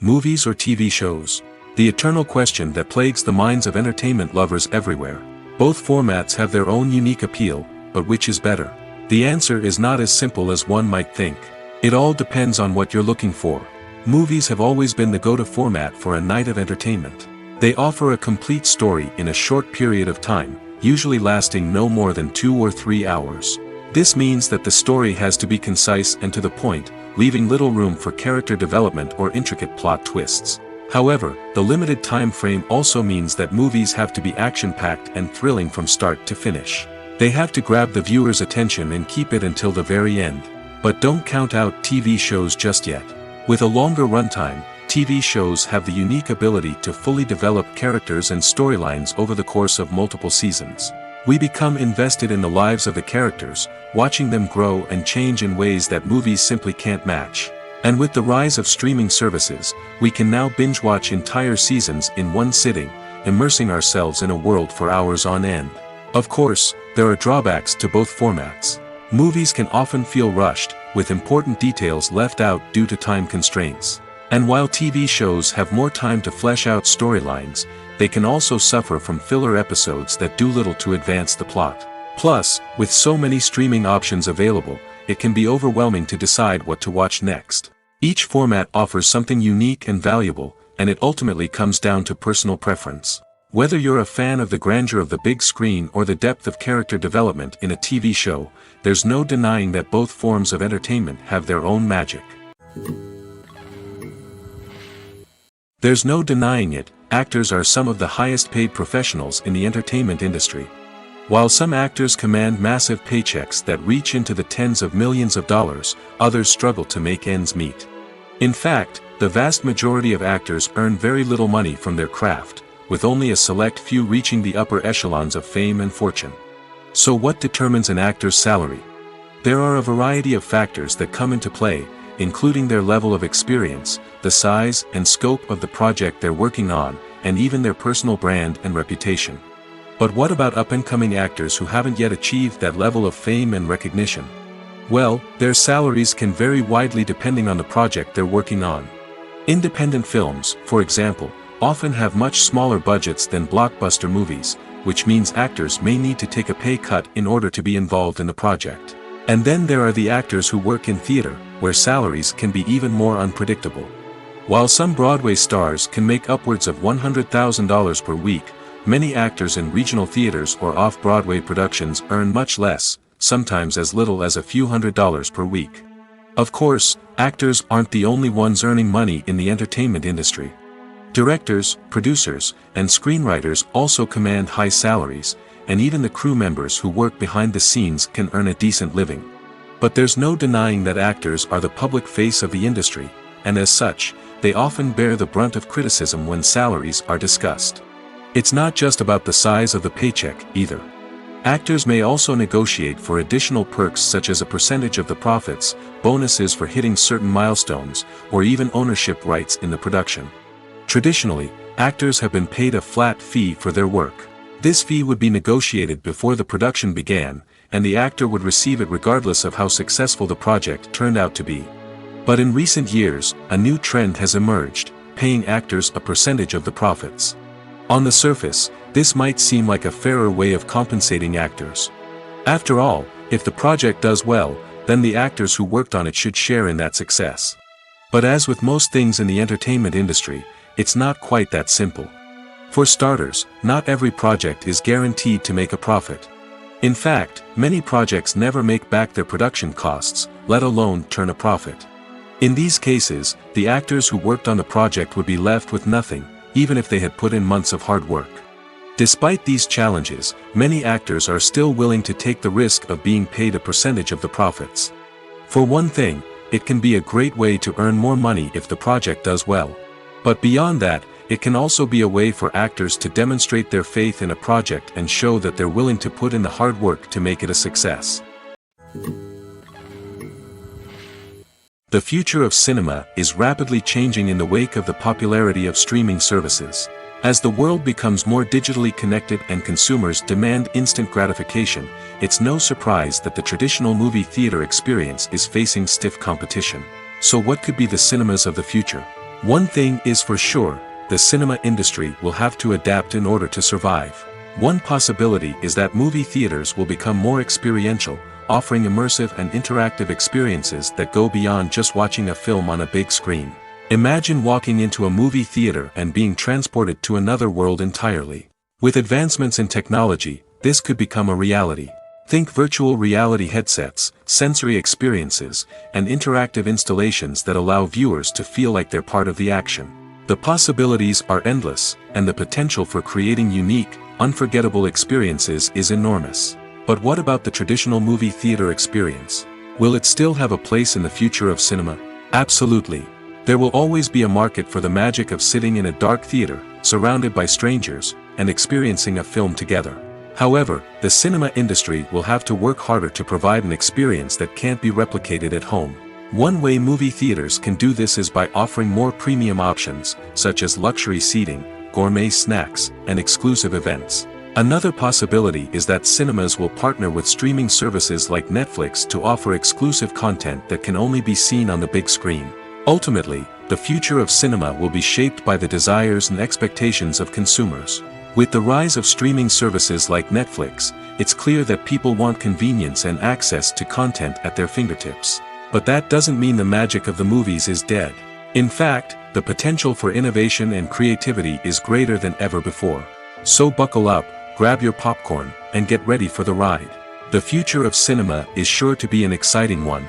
Movies or TV shows? The eternal question that plagues the minds of entertainment lovers everywhere. Both formats have their own unique appeal, but which is better? The answer is not as simple as one might think. It all depends on what you're looking for. Movies have always been the go-to format for a night of entertainment. They offer a complete story in a short period of time, usually lasting no more than 2 or 3 hours. This means that the story has to be concise and to the point, leaving little room for character development or intricate plot twists. However, the limited time frame also means that movies have to be action-packed and thrilling from start to finish. They have to grab the viewer's attention and keep it until the very end. But don't count out TV shows just yet. With a longer runtime, TV shows have the unique ability to fully develop characters and storylines over the course of multiple seasons. We become invested in the lives of the characters, watching them grow and change in ways that movies simply can't match. And with the rise of streaming services, we can now binge-watch entire seasons in one sitting, immersing ourselves in a world for hours on end. Of course, there are drawbacks to both formats. Movies can often feel rushed, with important details left out due to time constraints. And while TV shows have more time to flesh out storylines, they can also suffer from filler episodes that do little to advance the plot. Plus, with so many streaming options available, it can be overwhelming to decide what to watch next. Each format offers something unique and valuable, and it ultimately comes down to personal preference. Whether you're a fan of the grandeur of the big screen or the depth of character development in a TV show, there's no denying that both forms of entertainment have their own magic. There's no denying it, actors are some of the highest paid professionals in the entertainment industry. While some actors command massive paychecks that reach into the tens of millions of dollars, others struggle to make ends meet. In fact, the vast majority of actors earn very little money from their craft, with only a select few reaching the upper echelons of fame and fortune. So what determines an actor's salary? There are a variety of factors that come into play, including their level of experience, the size and scope of the project they're working on, and even their personal brand and reputation. But what about up-and-coming actors who haven't yet achieved that level of fame and recognition? Well, their salaries can vary widely depending on the project they're working on. Independent films, for example, often have much smaller budgets than blockbuster movies, which means actors may need to take a pay cut in order to be involved in the project. And then there are the actors who work in theater, where salaries can be even more unpredictable. While some Broadway stars can make upwards of $100,000 per week, many actors in regional theaters or off-Broadway productions earn much less, sometimes as little as a few $100s per week. Of course, actors aren't the only ones earning money in the entertainment industry. Directors, producers, and screenwriters also command high salaries, and even the crew members who work behind the scenes can earn a decent living. But there's no denying that actors are the public face of the industry, and as such, they often bear the brunt of criticism when salaries are discussed. It's not just about the size of the paycheck, either. Actors may also negotiate for additional perks such as a percentage of the profits, bonuses for hitting certain milestones, or even ownership rights in the production. Traditionally, actors have been paid a flat fee for their work. This fee would be negotiated before the production began, and the actor would receive it regardless of how successful the project turned out to be. But in recent years, a new trend has emerged, paying actors a percentage of the profits. On the surface, this might seem like a fairer way of compensating actors. After all, if the project does well, then the actors who worked on it should share in that success. But as with most things in the entertainment industry, it's not quite that simple. For starters, not every project is guaranteed to make a profit. In fact, many projects never make back their production costs, let alone turn a profit. In these cases, the actors who worked on the project would be left with nothing, even if they had put in months of hard work. Despite these challenges, many actors are still willing to take the risk of being paid a percentage of the profits. For one thing, it can be a great way to earn more money if the project does well. But beyond that, it can also be a way for actors to demonstrate their faith in a project and show that they're willing to put in the hard work to make it a success. The future of cinema is rapidly changing in the wake of the popularity of streaming services. As the world becomes more digitally connected and consumers demand instant gratification, it's no surprise that the traditional movie theater experience is facing stiff competition. So what could be the cinemas of the future? One thing is for sure, the cinema industry will have to adapt in order to survive. One possibility is that movie theaters will become more experiential, offering immersive and interactive experiences that go beyond just watching a film on a big screen. Imagine walking into a movie theater and being transported to another world entirely. With advancements in technology, this could become a reality. Think virtual reality headsets, sensory experiences, and interactive installations that allow viewers to feel like they're part of the action. The possibilities are endless, and the potential for creating unique, unforgettable experiences is enormous. But what about the traditional movie theater experience? Will it still have a place in the future of cinema? Absolutely. There will always be a market for the magic of sitting in a dark theater, surrounded by strangers, and experiencing a film together. However, the cinema industry will have to work harder to provide an experience that can't be replicated at home. One way movie theaters can do this is by offering more premium options, such as luxury seating, gourmet snacks, and exclusive events. Another possibility is that cinemas will partner with streaming services like Netflix to offer exclusive content that can only be seen on the big screen. Ultimately, the future of cinema will be shaped by the desires and expectations of consumers. With the rise of streaming services like Netflix, it's clear that people want convenience and access to content at their fingertips. But that doesn't mean the magic of the movies is dead. In fact, the potential for innovation and creativity is greater than ever before. So buckle up, grab your popcorn, and get ready for the ride. The future of cinema is sure to be an exciting one.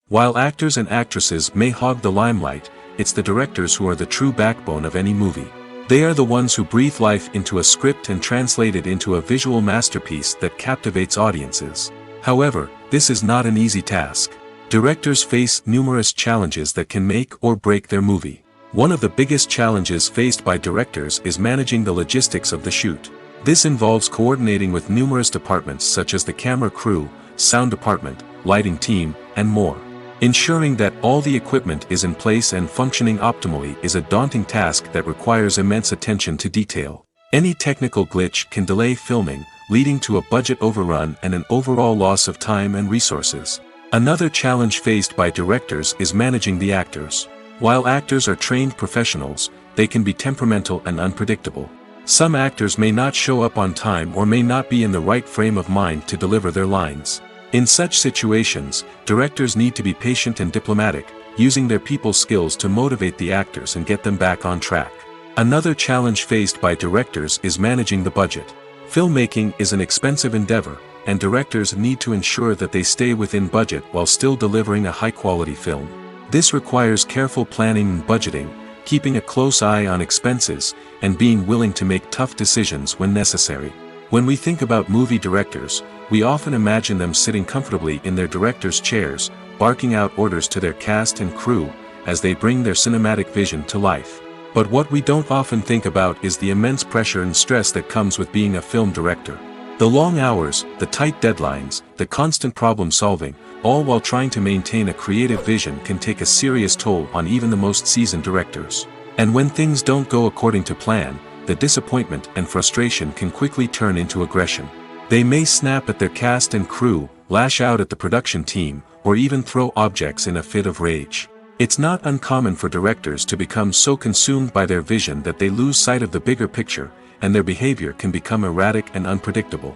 While actors and actresses may hog the limelight, it's the directors who are the true backbone of any movie. They are the ones who breathe life into a script and translate it into a visual masterpiece that captivates audiences. However, this is not an easy task. Directors face numerous challenges that can make or break their movie. One of the biggest challenges faced by directors is managing the logistics of the shoot. This involves coordinating with numerous departments such as the camera crew, sound department, lighting team, and more. Ensuring that all the equipment is in place and functioning optimally is a daunting task that requires immense attention to detail. Any technical glitch can delay filming, leading to a budget overrun and an overall loss of time and resources. Another challenge faced by directors is managing the actors. While actors are trained professionals, they can be temperamental and unpredictable. Some actors may not show up on time or may not be in the right frame of mind to deliver their lines. In such situations, directors need to be patient and diplomatic, using their people skills to motivate the actors and get them back on track. Another challenge faced by directors is managing the budget. Filmmaking is an expensive endeavor, and directors need to ensure that they stay within budget while still delivering a high-quality film. This requires careful planning and budgeting, keeping a close eye on expenses, and being willing to make tough decisions when necessary. When we think about movie directors, we often imagine them sitting comfortably in their director's chairs, barking out orders to their cast and crew, as they bring their cinematic vision to life. But what we don't often think about is the immense pressure and stress that comes with being a film director. The long hours, the tight deadlines, the constant problem solving, all while trying to maintain a creative vision can take a serious toll on even the most seasoned directors. And when things don't go according to plan, the disappointment and frustration can quickly turn into aggression. They may snap at their cast and crew, lash out at the production team, or even throw objects in a fit of rage. It's not uncommon for directors to become so consumed by their vision that they lose sight of the bigger picture, and their behavior can become erratic and unpredictable.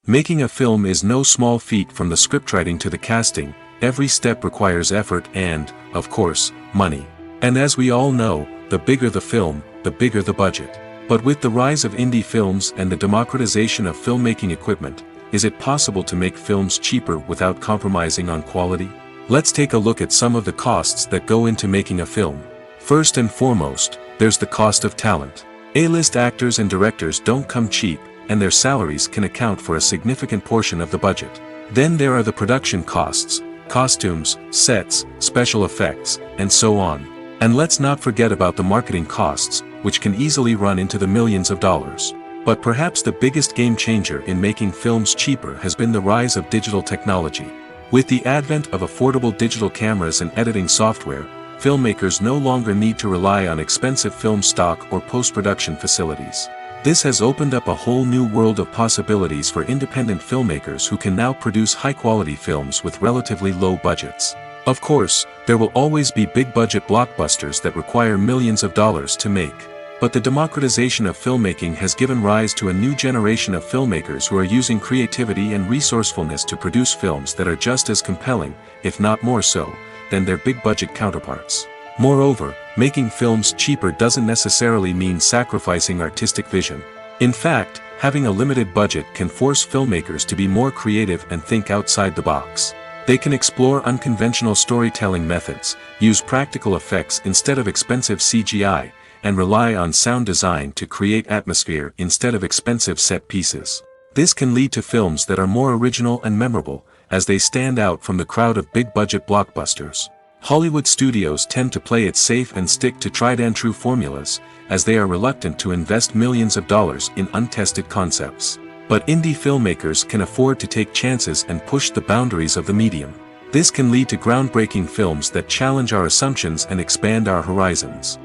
Making a film is no small feat. From the scriptwriting to the casting, every step requires effort and, of course, money. And as we all know, the bigger the film, the bigger the budget. But with the rise of indie films and the democratization of filmmaking equipment, is it possible to make films cheaper without compromising on quality? Let's take a look at some of the costs that go into making a film. First and foremost, there's the cost of talent. A-list actors and directors don't come cheap, and their salaries can account for a significant portion of the budget. Then there are the production costs, costumes, sets, special effects, and so on. And let's not forget about the marketing costs, which can easily run into the millions of dollars. But perhaps the biggest game changer in making films cheaper has been the rise of digital technology. With the advent of affordable digital cameras and editing software, filmmakers no longer need to rely on expensive film stock or post-production facilities. This has opened up a whole new world of possibilities for independent filmmakers who can now produce high-quality films with relatively low budgets. Of course, there will always be big-budget blockbusters that require millions of dollars to make. But the democratization of filmmaking has given rise to a new generation of filmmakers who are using creativity and resourcefulness to produce films that are just as compelling, if not more so, than their big-budget counterparts. Moreover, making films cheaper doesn't necessarily mean sacrificing artistic vision. In fact, having a limited budget can force filmmakers to be more creative and think outside the box. They can explore unconventional storytelling methods, use practical effects instead of expensive CGI, and rely on sound design to create atmosphere instead of expensive set pieces. This can lead to films that are more original and memorable, as they stand out from the crowd of big-budget blockbusters. Hollywood studios tend to play it safe and stick to tried-and-true formulas, as they are reluctant to invest millions of dollars in untested concepts. But indie filmmakers can afford to take chances and push the boundaries of the medium. This can lead to groundbreaking films that challenge our assumptions and expand our horizons.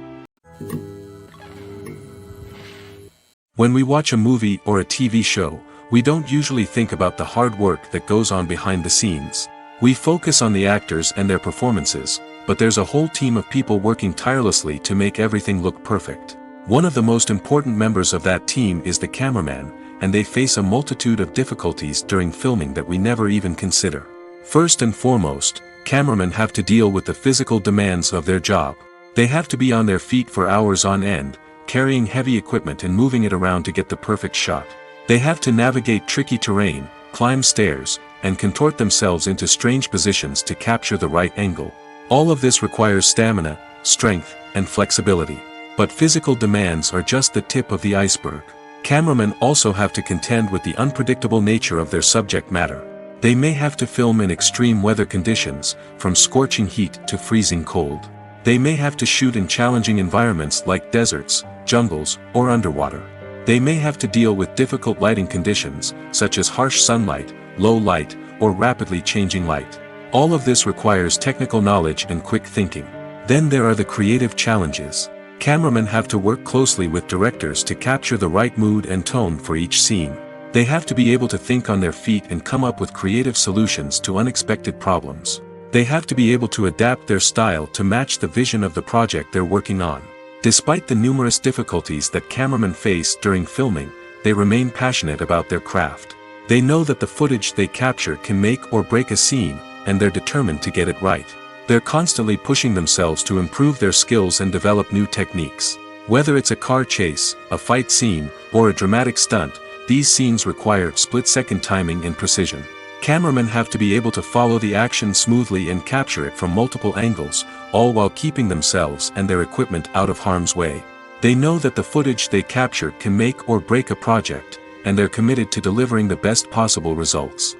When we watch a movie or a TV show, we don't usually think about the hard work that goes on behind the scenes. We focus on the actors and their performances, but there's a whole team of people working tirelessly to make everything look perfect. One of the most important members of that team is the cameraman, and they face a multitude of difficulties during filming that we never even consider. First and foremost, cameramen have to deal with the physical demands of their job. They have to be on their feet for hours on end, carrying heavy equipment and moving it around to get the perfect shot. They have to navigate tricky terrain, climb stairs, and contort themselves into strange positions to capture the right angle. All of this requires stamina, strength, and flexibility. But physical demands are just the tip of the iceberg. Cameramen also have to contend with the unpredictable nature of their subject matter. They may have to film in extreme weather conditions, from scorching heat to freezing cold. They may have to shoot in challenging environments like deserts, jungles, or underwater. They may have to deal with difficult lighting conditions, such as harsh sunlight, low light, or rapidly changing light. All of this requires technical knowledge and quick thinking. Then there are the creative challenges. Cameramen have to work closely with directors to capture the right mood and tone for each scene. They have to be able to think on their feet and come up with creative solutions to unexpected problems. They have to be able to adapt their style to match the vision of the project they're working on. Despite the numerous difficulties that cameramen face during filming, they remain passionate about their craft. They know that the footage they capture can make or break a scene, and they're determined to get it right. They're constantly pushing themselves to improve their skills and develop new techniques. Whether it's a car chase, a fight scene, or a dramatic stunt, these scenes require split-second timing and precision. Cameramen have to be able to follow the action smoothly and capture it from multiple angles, all while keeping themselves and their equipment out of harm's way. They know that the footage they capture can make or break a project, and they're committed to delivering the best possible results.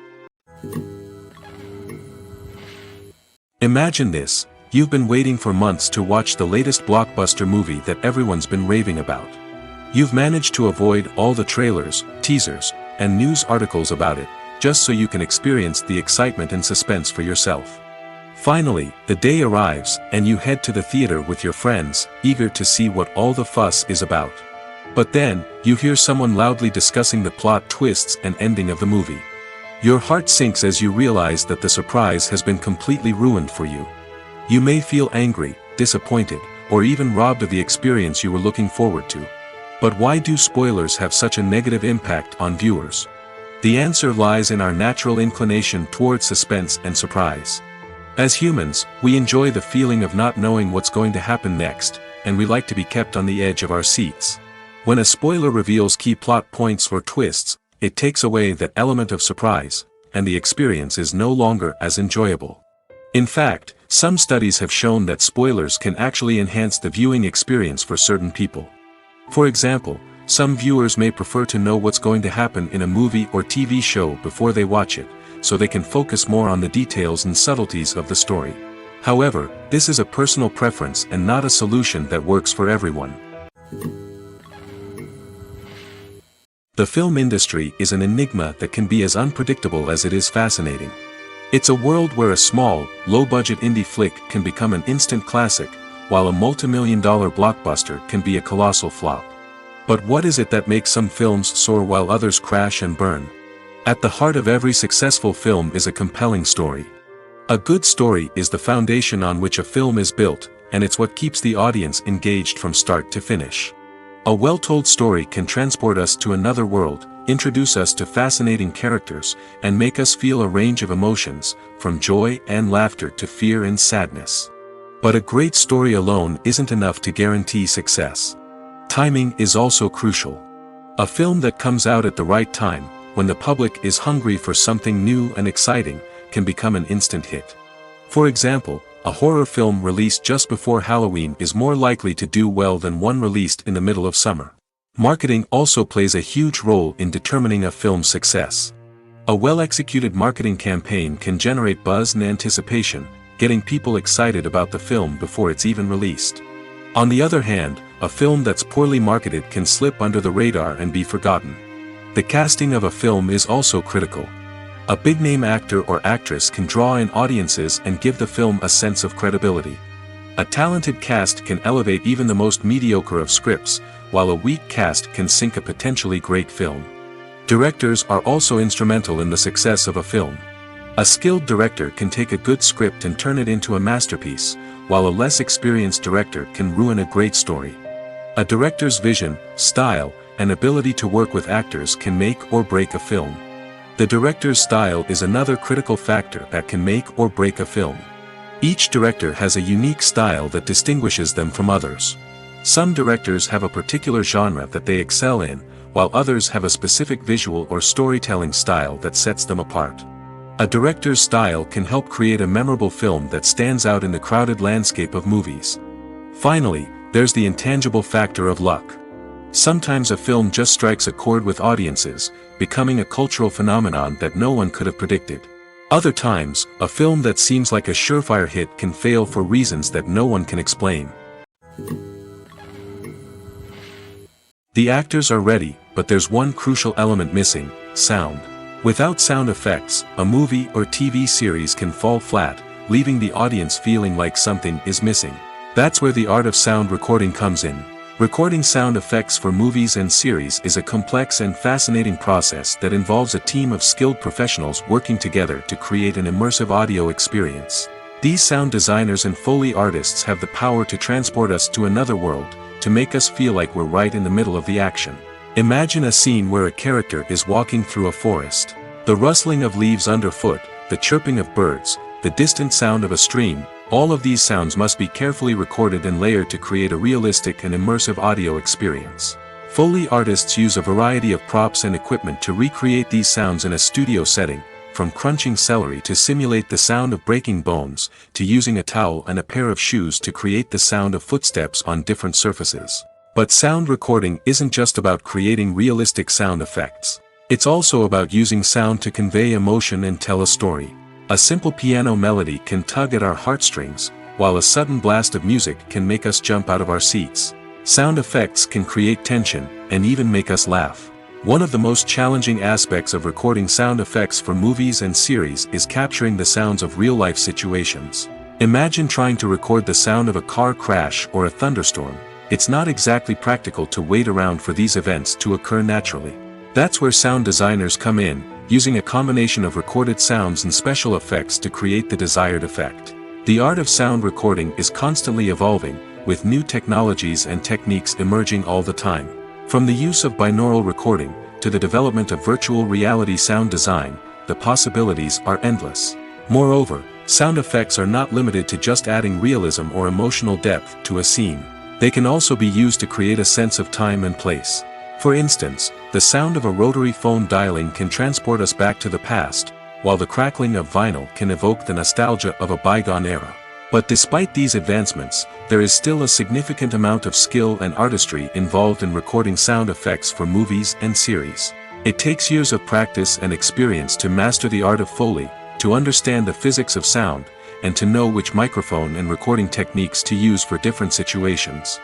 Imagine this: you've been waiting for months to watch the latest blockbuster movie that everyone's been raving about. You've managed to avoid all the trailers, teasers, and news articles about it, just so you can experience the excitement and suspense for yourself. Finally, the day arrives, and you head to the theater with your friends, eager to see what all the fuss is about. But then, you hear someone loudly discussing the plot twists and ending of the movie. Your heart sinks as you realize that the surprise has been completely ruined for you. You may feel angry, disappointed, or even robbed of the experience you were looking forward to. But why do spoilers have such a negative impact on viewers? The answer lies in our natural inclination towards suspense and surprise. As humans, we enjoy the feeling of not knowing what's going to happen next, and we like to be kept on the edge of our seats. When a spoiler reveals key plot points or twists, it takes away that element of surprise, and the experience is no longer as enjoyable. In fact, some studies have shown that spoilers can actually enhance the viewing experience for certain people. For example, some viewers may prefer to know what's going to happen in a movie or TV show before they watch it, so they can focus more on the details and subtleties of the story. However, this is a personal preference and not a solution that works for everyone. The film industry is an enigma that can be as unpredictable as it is fascinating. It's a world where a small, low-budget indie flick can become an instant classic, while a multi-million-dollar blockbuster can be a colossal flop. But what is it that makes some films soar while others crash and burn? At the heart of every successful film is a compelling story. A good story is the foundation on which a film is built, and it's what keeps the audience engaged from start to finish. A well-told story can transport us to another world, introduce us to fascinating characters, and make us feel a range of emotions, from joy and laughter to fear and sadness. But a great story alone isn't enough to guarantee success. Timing is also crucial. A film that comes out at the right time, when the public is hungry for something new and exciting, can become an instant hit. For example, a horror film released just before Halloween is more likely to do well than one released in the middle of summer. Marketing also plays a huge role in determining a film's success. A well-executed marketing campaign can generate buzz and anticipation, getting people excited about the film before it's even released. On the other hand, a film that's poorly marketed can slip under the radar and be forgotten. The casting of a film is also critical. A big-name actor or actress can draw in audiences and give the film a sense of credibility. A talented cast can elevate even the most mediocre of scripts, while a weak cast can sink a potentially great film. Directors are also instrumental in the success of a film. A skilled director can take a good script and turn it into a masterpiece, while a less experienced director can ruin a great story. A director's vision, style, and ability to work with actors can make or break a film. The director's style is another critical factor that can make or break a film. Each director has a unique style that distinguishes them from others. Some directors have a particular genre that they excel in, while others have a specific visual or storytelling style that sets them apart. A director's style can help create a memorable film that stands out in the crowded landscape of movies. Finally, there's the intangible factor of luck. Sometimes a film just strikes a chord with audiences, becoming a cultural phenomenon that no one could have predicted. Other times, a film that seems like a surefire hit can fail for reasons that no one can explain. The actors are ready, but there's one crucial element missing: sound. Without sound effects, a movie or TV series can fall flat, leaving the audience feeling like something is missing. That's where the art of sound recording comes in. Recording sound effects for movies and series is a complex and fascinating process that involves a team of skilled professionals working together to create an immersive audio experience. These sound designers and Foley artists have the power to transport us to another world, to make us feel like we're right in the middle of the action. Imagine a scene where a character is walking through a forest. The rustling of leaves underfoot, the chirping of birds, the distant sound of a stream, all of these sounds must be carefully recorded and layered to create a realistic and immersive audio experience. Foley artists use a variety of props and equipment to recreate these sounds in a studio setting, from crunching celery to simulate the sound of breaking bones, to using a towel and a pair of shoes to create the sound of footsteps on different surfaces. But sound recording isn't just about creating realistic sound effects. It's also about using sound to convey emotion and tell a story. A simple piano melody can tug at our heartstrings, while a sudden blast of music can make us jump out of our seats. Sound effects can create tension, and even make us laugh. One of the most challenging aspects of recording sound effects for movies and series is capturing the sounds of real-life situations. Imagine trying to record the sound of a car crash or a thunderstorm. It's not exactly practical to wait around for these events to occur naturally. That's where sound designers come in, using a combination of recorded sounds and special effects to create the desired effect. The art of sound recording is constantly evolving, with new technologies and techniques emerging all the time. From the use of binaural recording, to the development of virtual reality sound design, the possibilities are endless. Moreover, sound effects are not limited to just adding realism or emotional depth to a scene. They can also be used to create a sense of time and place. For instance, the sound of a rotary phone dialing can transport us back to the past, while the crackling of vinyl can evoke the nostalgia of a bygone era. But despite these advancements, there is still a significant amount of skill and artistry involved in recording sound effects for movies and series. It takes years of practice and experience to master the art of Foley, to understand the physics of sound, and to know which microphone and recording techniques to use for different situations.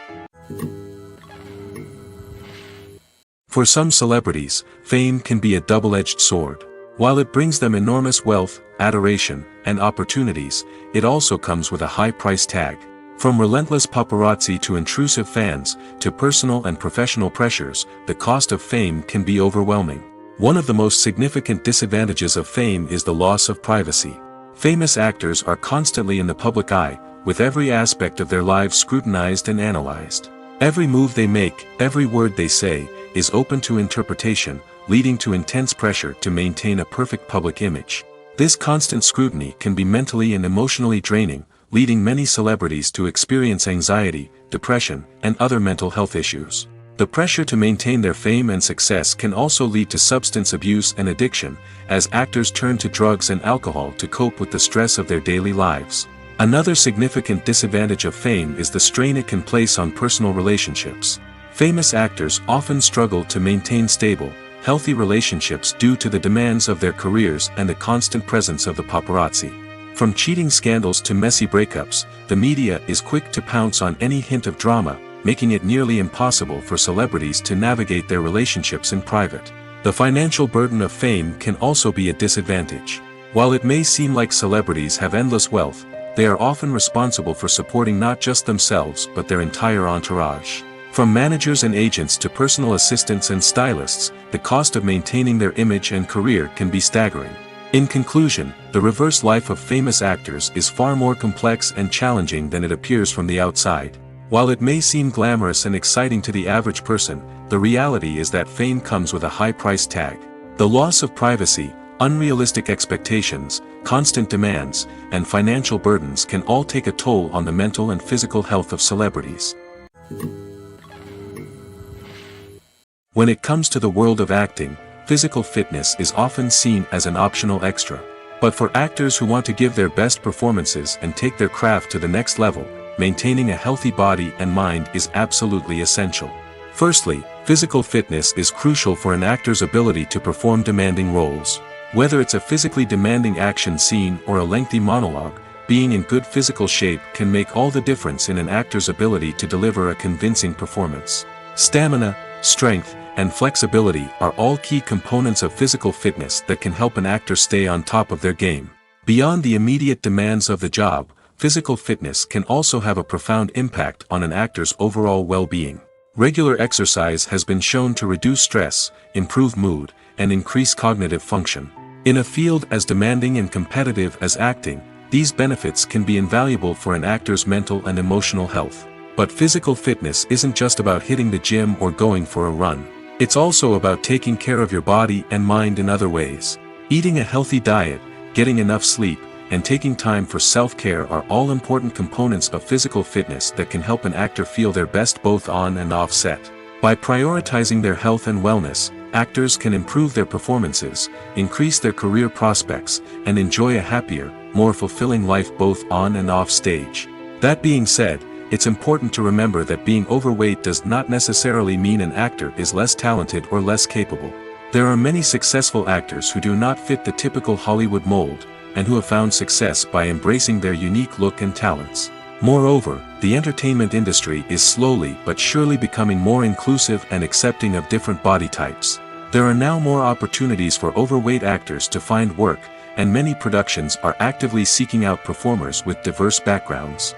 For some celebrities, fame can be a double-edged sword. While it brings them enormous wealth, adoration, and opportunities, it also comes with a high price tag. From relentless paparazzi to intrusive fans, to personal and professional pressures, the cost of fame can be overwhelming. One of the most significant disadvantages of fame is the loss of privacy. Famous actors are constantly in the public eye, with every aspect of their lives scrutinized and analyzed. Every move they make, every word they say, is open to interpretation, leading to intense pressure to maintain a perfect public image. This constant scrutiny can be mentally and emotionally draining, leading many celebrities to experience anxiety, depression, and other mental health issues. The pressure to maintain their fame and success can also lead to substance abuse and addiction, as actors turn to drugs and alcohol to cope with the stress of their daily lives. Another significant disadvantage of fame is the strain it can place on personal relationships. Famous actors often struggle to maintain stable, healthy relationships due to the demands of their careers and the constant presence of the paparazzi. From cheating scandals to messy breakups, the media is quick to pounce on any hint of drama, making it nearly impossible for celebrities to navigate their relationships in private. The financial burden of fame can also be a disadvantage. While it may seem like celebrities have endless wealth, they are often responsible for supporting not just themselves but their entire entourage. From managers and agents to personal assistants and stylists, the cost of maintaining their image and career can be staggering. In conclusion, the reverse life of famous actors is far more complex and challenging than it appears from the outside. While it may seem glamorous and exciting to the average person, the reality is that fame comes with a high price tag. The loss of privacy, unrealistic expectations, constant demands, and financial burdens can all take a toll on the mental and physical health of celebrities. When it comes to the world of acting, physical fitness is often seen as an optional extra. But for actors who want to give their best performances and take their craft to the next level, maintaining a healthy body and mind is absolutely essential. Firstly, physical fitness is crucial for an actor's ability to perform demanding roles. Whether it's a physically demanding action scene or a lengthy monologue, being in good physical shape can make all the difference in an actor's ability to deliver a convincing performance. Stamina, strength, and flexibility are all key components of physical fitness that can help an actor stay on top of their game. Beyond the immediate demands of the job, physical fitness can also have a profound impact on an actor's overall well-being. Regular exercise has been shown to reduce stress, improve mood, and increase cognitive function. In a field as demanding and competitive as acting, these benefits can be invaluable for an actor's mental and emotional health. But physical fitness isn't just about hitting the gym or going for a run. It's also about taking care of your body and mind in other ways. Eating a healthy diet, getting enough sleep, and taking time for self-care are all important components of physical fitness that can help an actor feel their best both on and off set. By prioritizing their health and wellness, actors can improve their performances, increase their career prospects, and enjoy a happier, more fulfilling life both on and off stage. That being said, it's important to remember that being overweight does not necessarily mean an actor is less talented or less capable. There are many successful actors who do not fit the typical Hollywood mold, and who have found success by embracing their unique look and talents. Moreover, the entertainment industry is slowly but surely becoming more inclusive and accepting of different body types. There are now more opportunities for overweight actors to find work, and many productions are actively seeking out performers with diverse backgrounds.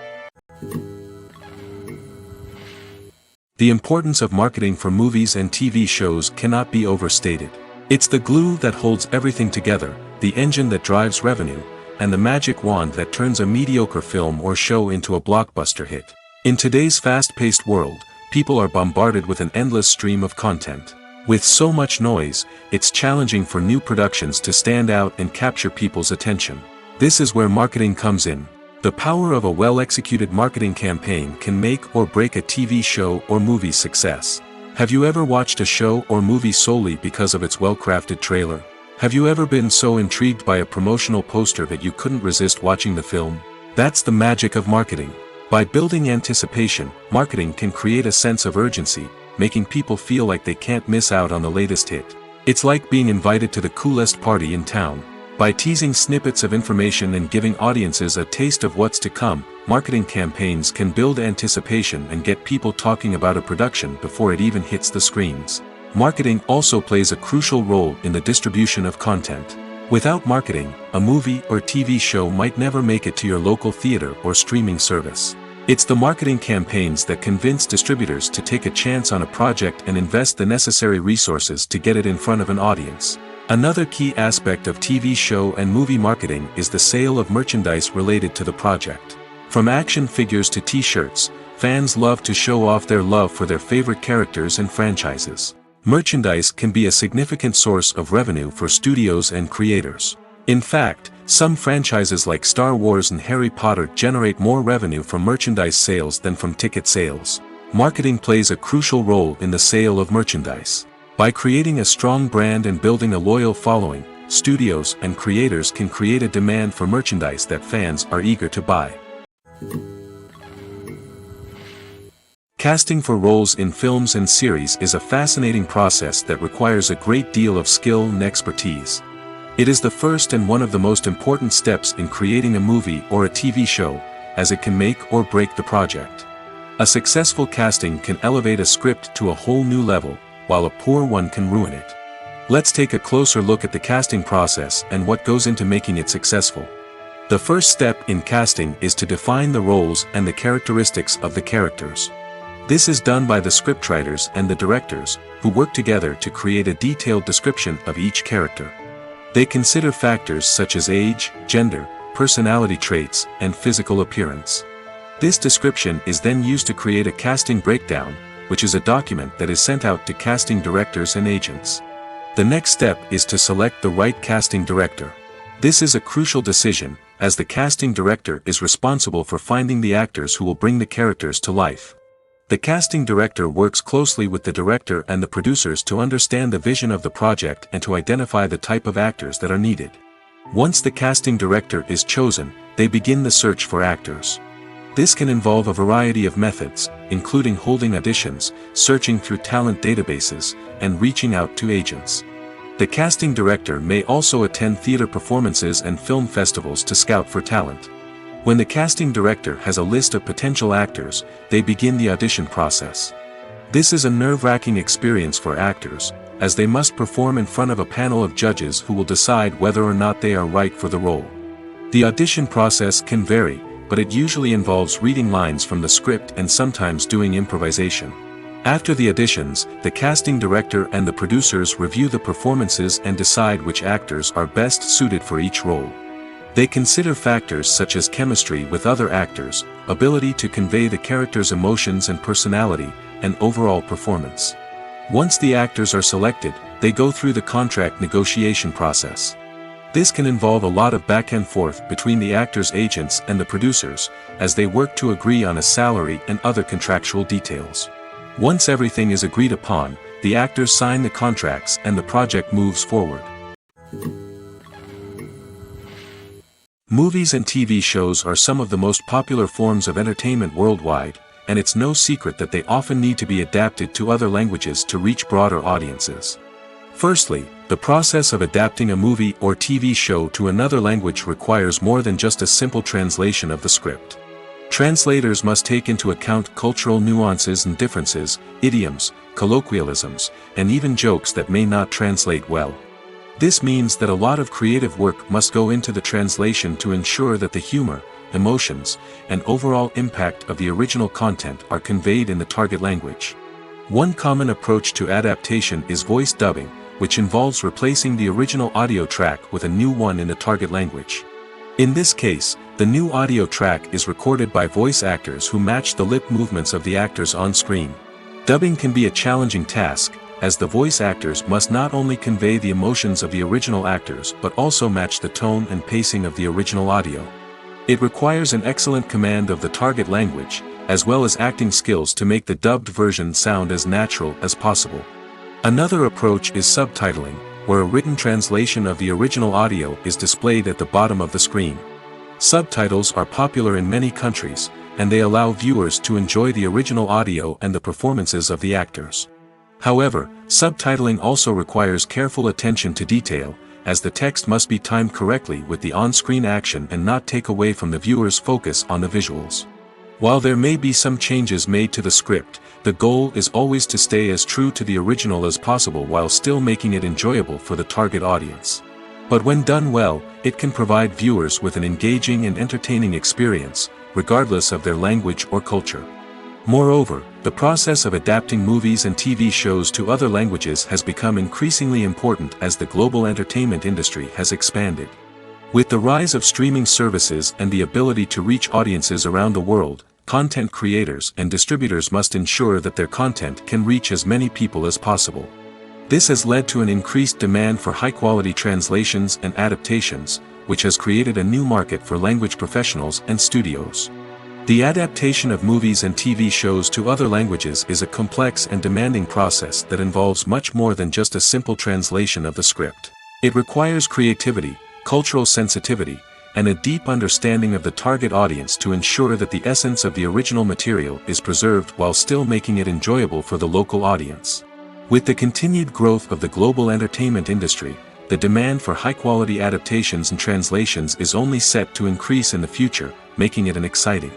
The importance of marketing for movies and TV shows cannot be overstated. It's the glue that holds everything together, the engine that drives revenue, and the magic wand that turns a mediocre film or show into a blockbuster hit. In today's fast-paced world, people are bombarded with an endless stream of content. With so much noise, it's challenging for new productions to stand out and capture people's attention. This is where marketing comes in. The power of a well-executed marketing campaign can make or break a TV show or movie's success. Have you ever watched a show or movie solely because of its well-crafted trailer? Have you ever been so intrigued by a promotional poster that you couldn't resist watching the film? That's the magic of marketing. By building anticipation, marketing can create a sense of urgency, making people feel like they can't miss out on the latest hit. It's like being invited to the coolest party in town. By teasing snippets of information and giving audiences a taste of what's to come, marketing campaigns can build anticipation and get people talking about a production before it even hits the screens. Marketing also plays a crucial role in the distribution of content. Without marketing, a movie or TV show might never make it to your local theater or streaming service. It's the marketing campaigns that convince distributors to take a chance on a project and invest the necessary resources to get it in front of an audience. Another key aspect of TV show and movie marketing is the sale of merchandise related to the project. From action figures to t-shirts, fans love to show off their love for their favorite characters and franchises. Merchandise can be a significant source of revenue for studios and creators. In fact, some franchises like Star Wars and Harry Potter generate more revenue from merchandise sales than from ticket sales. Marketing plays a crucial role in the sale of merchandise. By creating a strong brand and building a loyal following, studios and creators can create a demand for merchandise that fans are eager to buy. Casting for roles in films and series is a fascinating process that requires a great deal of skill and expertise. It is the first and one of the most important steps in creating a movie or a TV show, as it can make or break the project. A successful casting can elevate a script to a whole new level, while a poor one can ruin it. Let's take a closer look at the casting process and what goes into making it successful. The first step in casting is to define the roles and the characteristics of the characters. This is done by the scriptwriters and the directors, who work together to create a detailed description of each character. They consider factors such as age, gender, personality traits, and physical appearance. This description is then used to create a casting breakdown, which is a document that is sent out to casting directors and agents. The next step is to select the right casting director. This is a crucial decision, as the casting director is responsible for finding the actors who will bring the characters to life. The casting director works closely with the director and the producers to understand the vision of the project and to identify the type of actors that are needed. Once the casting director is chosen, they begin the search for actors. This can involve a variety of methods, including holding auditions, searching through talent databases, and reaching out to agents. The casting director may also attend theater performances and film festivals to scout for talent. When the casting director has a list of potential actors, they begin the audition process. This is a nerve-wracking experience for actors, as they must perform in front of a panel of judges who will decide whether or not they are right for the role. The audition process can vary, but it usually involves reading lines from the script and sometimes doing improvisation. After the auditions, the casting director and the producers review the performances and decide which actors are best suited for each role. They consider factors such as chemistry with other actors, ability to convey the character's emotions and personality, and overall performance. Once the actors are selected, they go through the contract negotiation process. This can involve a lot of back and forth between the actors' agents and the producers, as they work to agree on a salary and other contractual details. Once everything is agreed upon, the actors sign the contracts and the project moves forward. Movies and TV shows are some of the most popular forms of entertainment worldwide, and it's no secret that they often need to be adapted to other languages to reach broader audiences. Firstly, the process of adapting a movie or TV show to another language requires more than just a simple translation of the script. Translators must take into account cultural nuances and differences, idioms, colloquialisms, and even jokes that may not translate well. This means that a lot of creative work must go into the translation to ensure that the humor, emotions, and overall impact of the original content are conveyed in the target language. One common approach to adaptation is voice dubbing, which involves replacing the original audio track with a new one in the target language. In this case, the new audio track is recorded by voice actors who match the lip movements of the actors on screen. Dubbing can be a challenging task, as the voice actors must not only convey the emotions of the original actors but also match the tone and pacing of the original audio. It requires an excellent command of the target language, as well as acting skills to make the dubbed version sound as natural as possible. Another approach is subtitling, where a written translation of the original audio is displayed at the bottom of the screen. Subtitles are popular in many countries, and they allow viewers to enjoy the original audio and the performances of the actors. However, subtitling also requires careful attention to detail, as the text must be timed correctly with the on-screen action and not take away from the viewer's focus on the visuals. While there may be some changes made to the script, the goal is always to stay as true to the original as possible while still making it enjoyable for the target audience. But when done well, it can provide viewers with an engaging and entertaining experience, regardless of their language or culture. Moreover, the process of adapting movies and TV shows to other languages has become increasingly important as the global entertainment industry has expanded. With the rise of streaming services and the ability to reach audiences around the world, content creators and distributors must ensure that their content can reach as many people as possible. This has led to an increased demand for high-quality translations and adaptations, which has created a new market for language professionals and studios. The adaptation of movies and TV shows to other languages is a complex and demanding process that involves much more than just a simple translation of the script. It requires creativity, cultural sensitivity, and a deep understanding of the target audience to ensure that the essence of the original material is preserved while still making it enjoyable for the local audience. With the continued growth of the global entertainment industry, the demand for high-quality adaptations and translations is only set to increase in the future, making it an exciting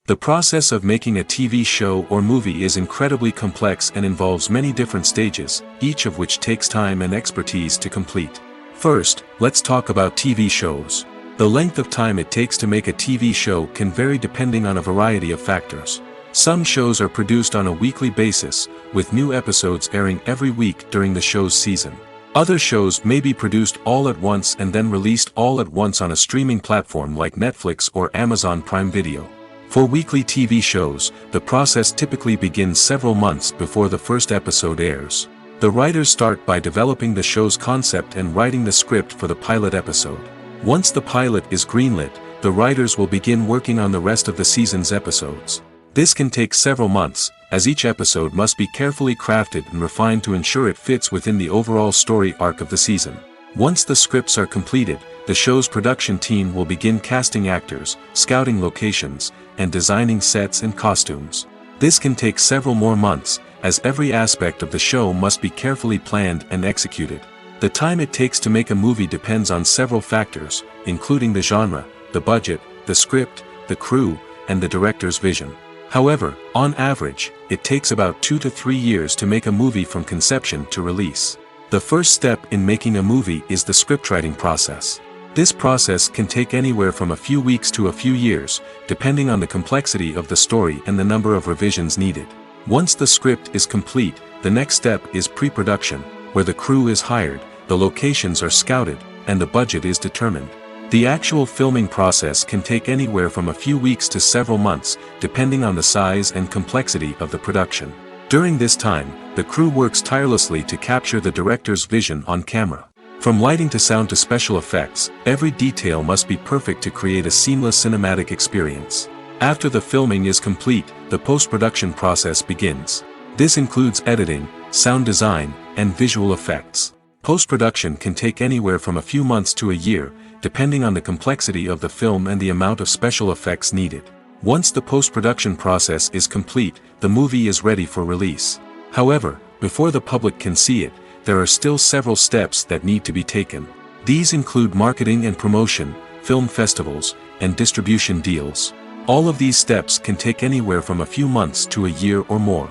The process of making a TV show or movie is incredibly complex and involves many different stages, each of which takes time and expertise to complete. First, let's talk about TV shows. The length of time it takes to make a TV show can vary depending on a variety of factors. Some shows are produced on a weekly basis, with new episodes airing every week during the show's season. Other shows may be produced all at once and then released all at once on a streaming platform like Netflix or Amazon Prime Video. For weekly TV shows, the process typically begins several months before the first episode airs. The writers start by developing the show's concept and writing the script for the pilot episode. Once the pilot is greenlit, the writers will begin working on the rest of the season's episodes. This can take several months, as each episode must be carefully crafted and refined to ensure it fits within the overall story arc of the season. Once the scripts are completed, the show's production team will begin casting actors, scouting locations, and designing sets and costumes. This can take several more months, as every aspect of the show must be carefully planned and executed. The time it takes to make a movie depends on several factors, including the genre, the budget, the script, the crew, and the director's vision. However, on average, it takes about 2 to 3 years to make a movie from conception to release. The first step in making a movie is the scriptwriting process. This process can take anywhere from a few weeks to a few years, depending on the complexity of the story and the number of revisions needed. Once the script is complete, the next step is pre-production, where the crew is hired, the locations are scouted, and the budget is determined. The actual filming process can take anywhere from a few weeks to several months, depending on the size and complexity of the production. During this time, the crew works tirelessly to capture the director's vision on camera. From lighting to sound to special effects, every detail must be perfect to create a seamless cinematic experience. After the filming is complete, the post-production process begins. This includes editing, sound design, and visual effects. Post-production can take anywhere from a few months to a year, depending on the complexity of the film and the amount of special effects needed. Once the post-production process is complete, the movie is ready for release. However, before the public can see it, there are still several steps that need to be taken. These include marketing and promotion, film festivals, and distribution deals. All of these steps can take anywhere from a few months to a year or more.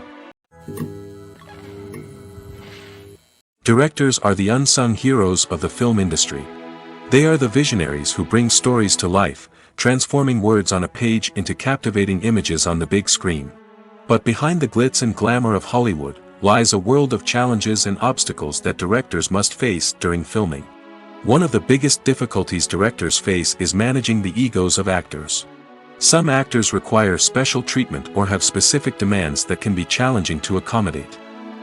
Directors are the unsung heroes of the film industry. They are the visionaries who bring stories to life, transforming words on a page into captivating images on the big screen. But behind the glitz and glamour of Hollywood, lies a world of challenges and obstacles that directors must face during filming. One of the biggest difficulties directors face is managing the egos of actors. Some actors require special treatment or have specific demands that can be challenging to accommodate.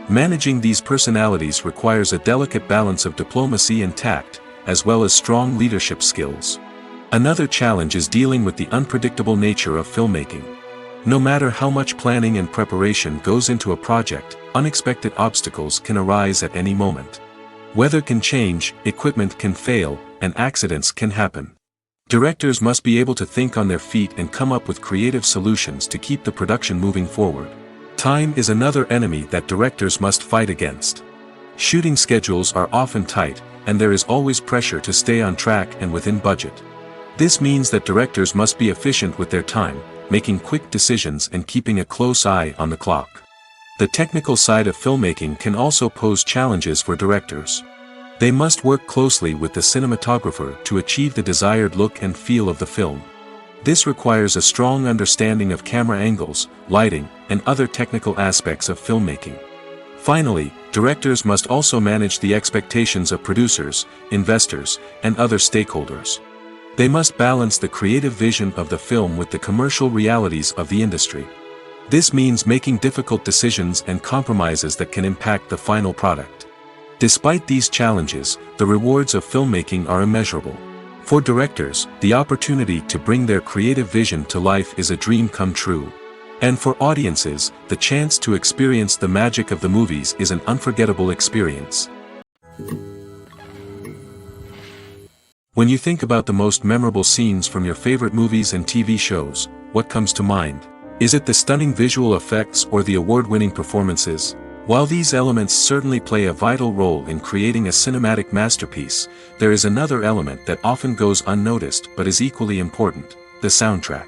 Managing these personalities requires a delicate balance of diplomacy and tact, as well as strong leadership skills. Another challenge is dealing with the unpredictable nature of filmmaking. No matter how much planning and preparation goes into a project, unexpected obstacles can arise at any moment. Weather can change, equipment can fail, and accidents can happen. Directors must be able to think on their feet and come up with creative solutions to keep the production moving forward. Time is another enemy that directors must fight against. Shooting schedules are often tight, and there is always pressure to stay on track and within budget. This means that directors must be efficient with their time, making quick decisions and keeping a close eye on the clock. The technical side of filmmaking can also pose challenges for directors. They must work closely with the cinematographer to achieve the desired look and feel of the film. This requires a strong understanding of camera angles, lighting, and other technical aspects of filmmaking. Finally, directors must also manage the expectations of producers, investors, and other stakeholders. They must balance the creative vision of the film with the commercial realities of the industry. This means making difficult decisions and compromises that can impact the final product. Despite these challenges, the rewards of filmmaking are immeasurable. For directors, the opportunity to bring their creative vision to life is a dream come true. And for audiences, the chance to experience the magic of the movies is an unforgettable experience. When you think about the most memorable scenes from your favorite movies and TV shows, what comes to mind? Is it the stunning visual effects or the award-winning performances? While these elements certainly play a vital role in creating a cinematic masterpiece, there is another element that often goes unnoticed but is equally important: the soundtrack.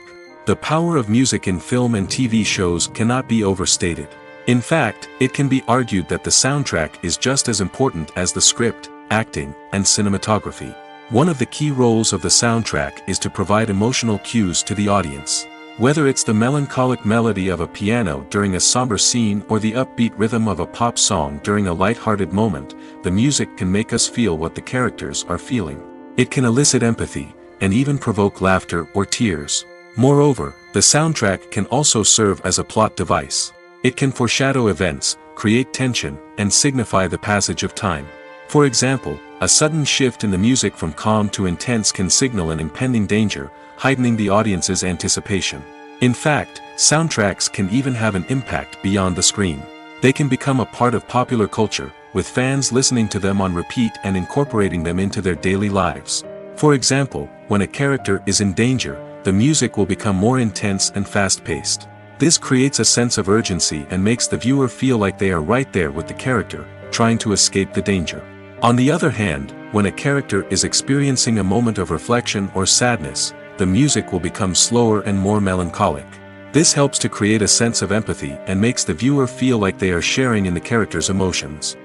The power of music in film and TV shows cannot be overstated. In fact, it can be argued that the soundtrack is just as important as the script, acting, and cinematography. One of the key roles of the soundtrack is to provide emotional cues to the audience. Whether it's the melancholic melody of a piano during a somber scene or the upbeat rhythm of a pop song during a light-hearted moment, the music can make us feel what the characters are feeling. It can elicit empathy, and even provoke laughter or tears. Moreover, the soundtrack can also serve as a plot device. It can foreshadow events, create tension, and signify the passage of time. For example, a sudden shift in the music from calm to intense can signal an impending danger, heightening the audience's anticipation. In fact, soundtracks can even have an impact beyond the screen. They can become a part of popular culture, with fans listening to them on repeat and incorporating them into their daily lives. For example, when a character is in danger, the music will become more intense and fast-paced. This creates a sense of urgency and makes the viewer feel like they are right there with the character, trying to escape the danger. On the other hand, when a character is experiencing a moment of reflection or sadness, the music will become slower and more melancholic. This helps to create a sense of empathy and makes the viewer feel like they are sharing in the character's emotions.